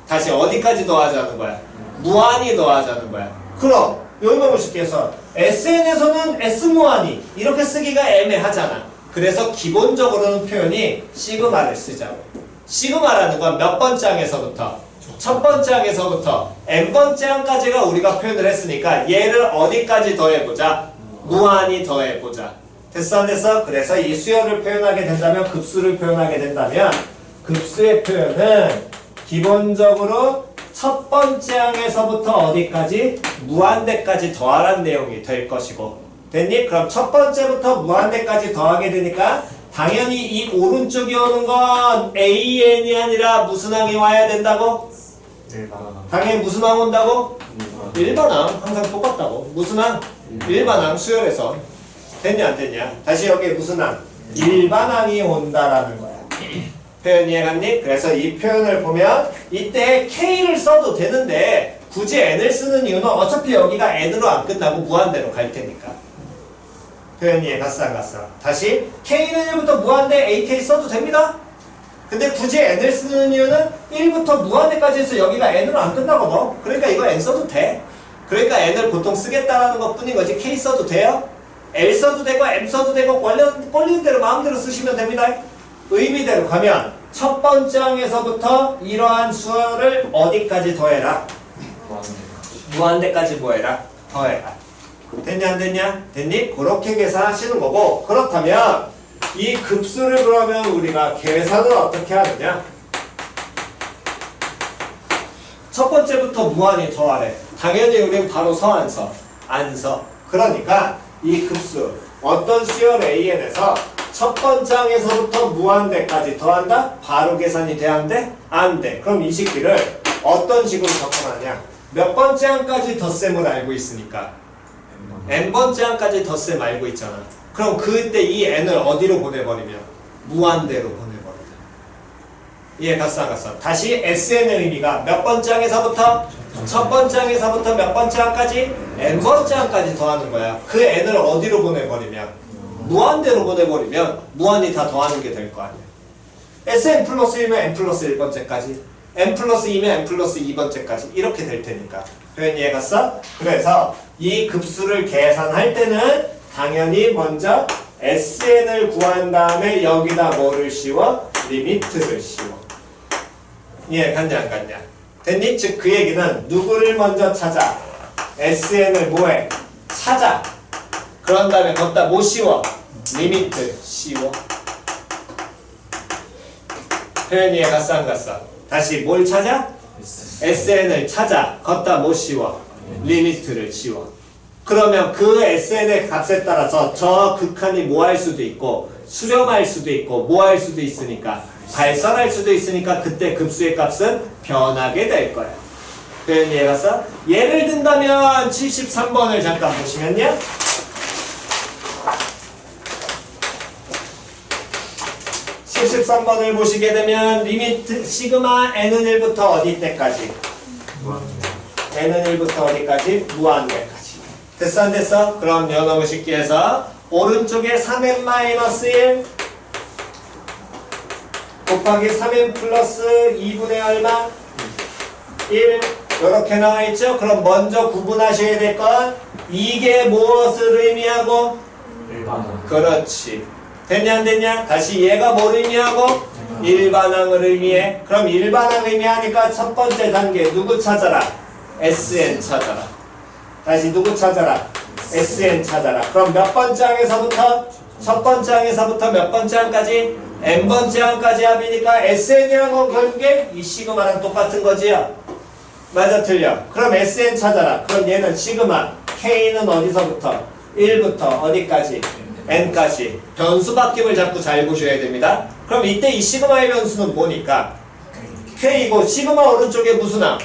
다시 어디까지 더하자는 거야? 무한히 더하자는 거야. 그럼 여기만 쉽게 해서 SN에서는 S무한히 이렇게 쓰기가 애매하잖아. 그래서 기본적으로는 표현이 시그마를 쓰자고. 시그마라는 건 몇 번째 항에서부터? 첫 번째 항에서부터 n번째 항까지가 우리가 표현을 했으니까 얘를 어디까지 더해보자? 무한히 더해보자. 됐어 안 됐어? 그래서 이 수열을 표현하게 된다면, 급수를 표현하게 된다면 급수의 표현은 기본적으로 첫 번째 항에서부터 어디까지? 무한대까지 더하라는 내용이 될 것이고. 됐니? 그럼 첫 번째부터 무한대까지 더하게 되니까 당연히 이 오른쪽이 오는 건 AN이 아니라 무슨 항이 와야 된다고? 당연히 무슨 항 온다고? 일반항. 항상 똑같다고. 무슨 항? 일반항. 수열에서. 됐냐 안 됐냐? 다시 여기 무슨 항? 일반항이 온다라는 거야. 표현 이해갔니? 그래서 이 표현을 보면 이때 K를 써도 되는데 굳이 N을 쓰는 이유는 어차피 여기가 N으로 안 끝나고 무한대로 갈 테니까. 표현 이해갔어 안 갔어? 다시 K는 1부터 무한대 AK 써도 됩니다. 근데 굳이 N을 쓰는 이유는 1부터 무한대까지 해서 여기가 N으로 안 끝나거든. 그러니까 이거 N 써도 돼. 그러니까 N을 보통 쓰겠다라는 것 뿐인 거지. K 써도 돼요. L 써도 되고 M 써도 되고 꼴리는 대로 마음대로 쓰시면 됩니다. 의미대로 가면 첫 번째 항에서부터 이러한 수열을 어디까지 더해라? 무한대까지 뭐해라? 더해라. 됐냐 안 됐냐? 됐니? 그렇게 계산하시는 거고, 그렇다면 이 급수를 그러면 우리가 계산을 어떻게 하느냐? 첫 번째부터 무한히 더하래. 당연히 우리는 바로 서 안 서? 안 서. 그러니까 이 급수 어떤 수열 AN에서 첫 번째 항에서부터 무한대까지 더한다? 바로 계산이 돼야 안 돼? 안 돼. 그럼 이 식기를 어떤 식으로 접근하냐? 몇 번째 항까지 덧셈을 알고 있으니까 n번째 항까지 덧셈 알고 있잖아. 그럼 그때 이 n을 어디로 보내버리면? 무한대로 보내버리자. 이해 갔어 안 갔어? 다시 SN의 의미가 몇 번째 항에서부터? 첫 번째 항에서부터 몇 번째 항까지? n번째 항까지 더하는 거야. 그 n을 어디로 보내버리면? 무한대로 보내버리면 무한히 다 더하는 게 될 거 아니야. Sn 플러스 1면 n 플러스 1번째까지, n 플러스 2면 n 플러스 2번째까지 이렇게 될 테니까. 표현 이해 갔어? 그래서 이 급수를 계산할 때는 당연히 먼저 SN을 구한 다음에 여기다 뭐를 씌워? 리미트를 씌워. 이해 갔냐 안 갔냐? 됐니? 즉 그 얘기는 누구를 먼저 찾아? SN을 뭐해? 찾아. 그런 다음에 거기다 뭐 씌워? 리미트 씌워. 표현 이해 갔어 안 갔어? 다시 뭘 찾아? SN을 찾아. 거기다 뭐 씌워? 리미트를 씌워. 그러면 그 SN의 값에 따라서 저 극한이 뭐 할 수도 있고 수렴할 수도 있고 뭐 할 수도 있으니까 발산할 수도 있으니까 그때 급수의 값은 변하게 될 거야. 표현 이해 갔어? 예를 든다면 73번을 잠깐 보시면요. 73번을 보시게 되면 리미트 시그마 n은 1부터 어디 때까지? n은 1부터 어디까지? 무한대까지. 됐어 안 됐어? 그럼 너무 쉽게 해서 오른쪽에 3n-1 곱하기 3n 플러스 2분의 얼마? 1 이렇게 나와있죠? 그럼 먼저 구분하셔야 될 건 이게 무엇을 의미하고? 그렇지. 됐냐 안 됐냐? 다시 얘가 뭘 의미하고? 일반항을 의미해. 그럼 일반항 의미하니까 첫 번째 단계 누구 찾아라? SN 찾아라. 다시 누구 찾아라? SN 찾아라. 그럼 몇 번째 항에서부터? 첫 번째 항에서부터 몇 번째 항까지? n번째 항까지 합이니까 SN이라는 건 결국에 이 시그마랑 똑같은 거지요? 맞아 틀려? 그럼 SN 찾아라. 그럼 얘는 시그마 K는 어디서부터? 1부터 어디까지? N까지. 변수 바뀜을 자꾸 잘 보셔야 됩니다. 그럼 이때 이 시그마의 변수는 뭐니까? K이고 시그마 오른쪽에 무슨 항?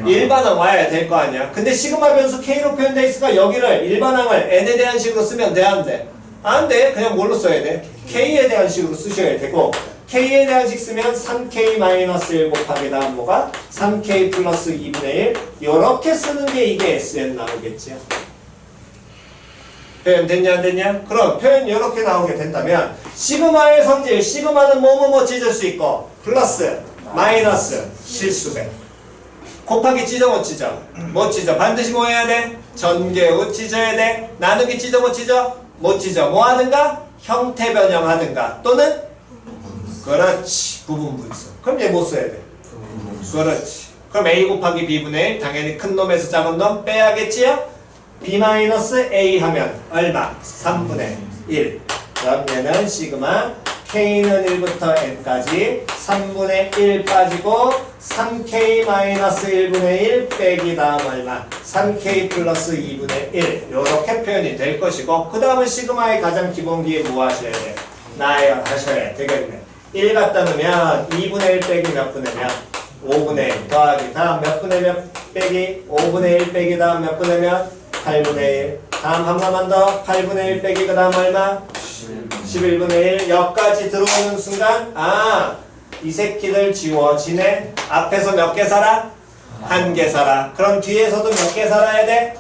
일반항 와야 될 거 아니야. 근데 시그마 변수 K로 표현되어 있으니까 여기를 일반항을 N에 대한 식으로 쓰면 돼, 안 돼? 안 돼. 그냥 뭘로 써야 돼? K에 대한 식으로 쓰셔야 되고 K에 대한 식 쓰면 3K-1 곱하기 다음 뭐가? 3K 플러스 2분의 1 요렇게 쓰는 게 이게 SN 나오겠지요. 표현 됐냐 안 됐냐? 그럼 표현 이렇게 나오게 된다면 시그마의 성질, 시그마는 뭐뭐뭐 찢을 수 있고 플러스, 마이너스, 실수배 곱하기 찢어 못 찢어? 못 찢어. 반드시 뭐 해야 돼? 전개후 찢어야 돼. 나누기 찢어 못 찢어? 못 찢어. 뭐 하든가? 형태 변형하든가 또는 그렇지 부분 분수. 그럼 얘 못 써야 돼. 그렇지. 그럼 A 곱하기 B분의 1 당연히 큰 놈에서 작은 놈 빼야겠지요? B-A 하면 얼마? 3분의 1. 그럼 얘는 시그마 K는 1부터 N까지 3분의 1 빠지고 3K-1분의 1 빼기 다음 얼마? 3K 플러스 2분의 1 요렇게 표현이 될 것이고 그 다음은 시그마의 가장 기본기에 뭐 하셔야 돼? 나열하셔야 되겠네. 1 갖다 놓으면 2분의 1 빼기 몇 분의 몇? 5분의 1 더하기 다음 몇 분의 몇 빼기 5분의 1 빼기 다음 몇 분의 몇? 8분의 1 다음 한 번만 더 8분의 1 빼기 그 다음 얼마? 11분의 1 여기까지 들어오는 순간 이 새끼들 지워지네. 앞에서 몇 개 살아? 한 개 살아. 그럼 뒤에서도 몇 개 살아야 돼?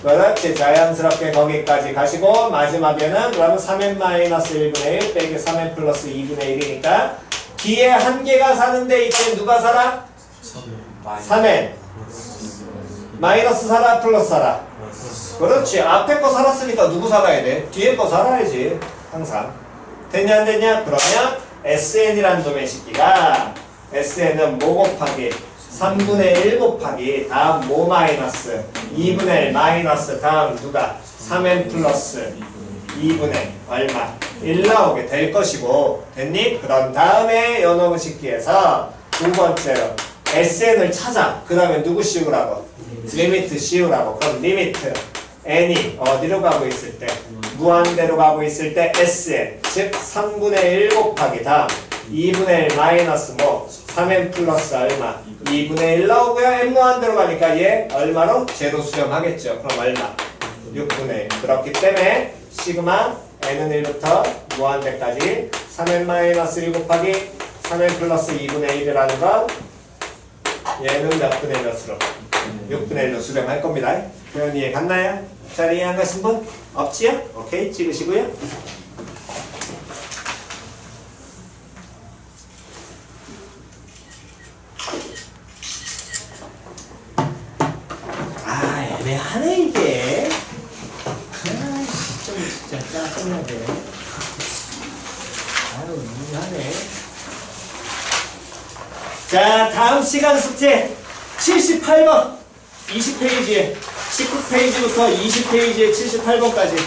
그렇지. 자연스럽게 거기까지 가시고 마지막에는 그러면 3n-1분의 1 빼기 3n 플러스 2분의 1이니까 뒤에 한 개가 사는데 이때 누가 살아? 3n 마이너스 살아? 플러스 살아? 그렇지. 앞에 거 살았으니까 누구 살아야 돼? 뒤에 거 살아야지. 항상. 됐냐 안 됐냐? 그러면 SN이라는 놈의 식기가 SN은 뭐 곱하기 3분의 1 곱하기 다음 뭐 마이너스 2분의 1 마이너스 다음 누가 3n 플러스 2분의 얼마 1 나오게 될 것이고 됐니? 그런 다음에 요놈의 식기에서 두 번째로 SN을 찾아. 그 다음에 누구 씌우라고? 리미트 씌우라고. 그럼 리미트 n이 어디로 가고 있을 때? 무한대로 가고 있을 때 SN 즉 3분의 1 곱하기 다음 2분의 1 마이너스 뭐 3n 플러스 얼마 2분의 1 나오고요. n 무한대로 가니까 얘 얼마로? 제로 수렴하겠죠. 그럼 얼마? 6분의 1 그렇기 때문에 시그마 n은 1부터 무한대까지 3n 마이너스 1 곱하기 3n 플러스 2분의 1이라는 건 얘는 몇 분의 몇으로? 6분의 1로 수렴할 겁니다. 표현 이해 갔나요? 잘 이해 안 가신 분? 없지요? 오케이 찍으시고요. 애매하네 이게. 아이씨 좀 진짜 짜증나게. 아유 애매하네. 자 다음 시간 숙제 78번 20페이지에 19페이지부터 20페이지에 78번까지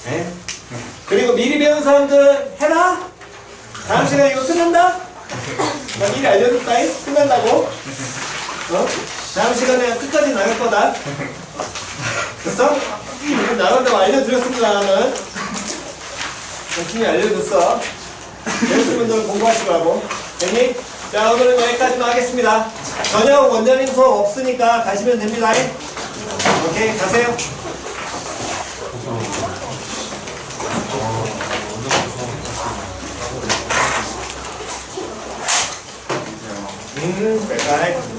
네? 그리고 미리 배운 사람들 해라. 다음 시간에 이거 끝난다. 나 미리 알려줄까? 끝난다고. 다음 시간에 끝까지 나갈 거다. 됐어? 나간다고 알려드렸습니다. 나는 열심히 알려줬어. 배우신 분들은 공부하시라고. 됐니? 자 오늘은 여기까지만 하겠습니다. 저녁 원장님 수업 없으니까 가시면 됩니다. 오케이 가세요. 백가래.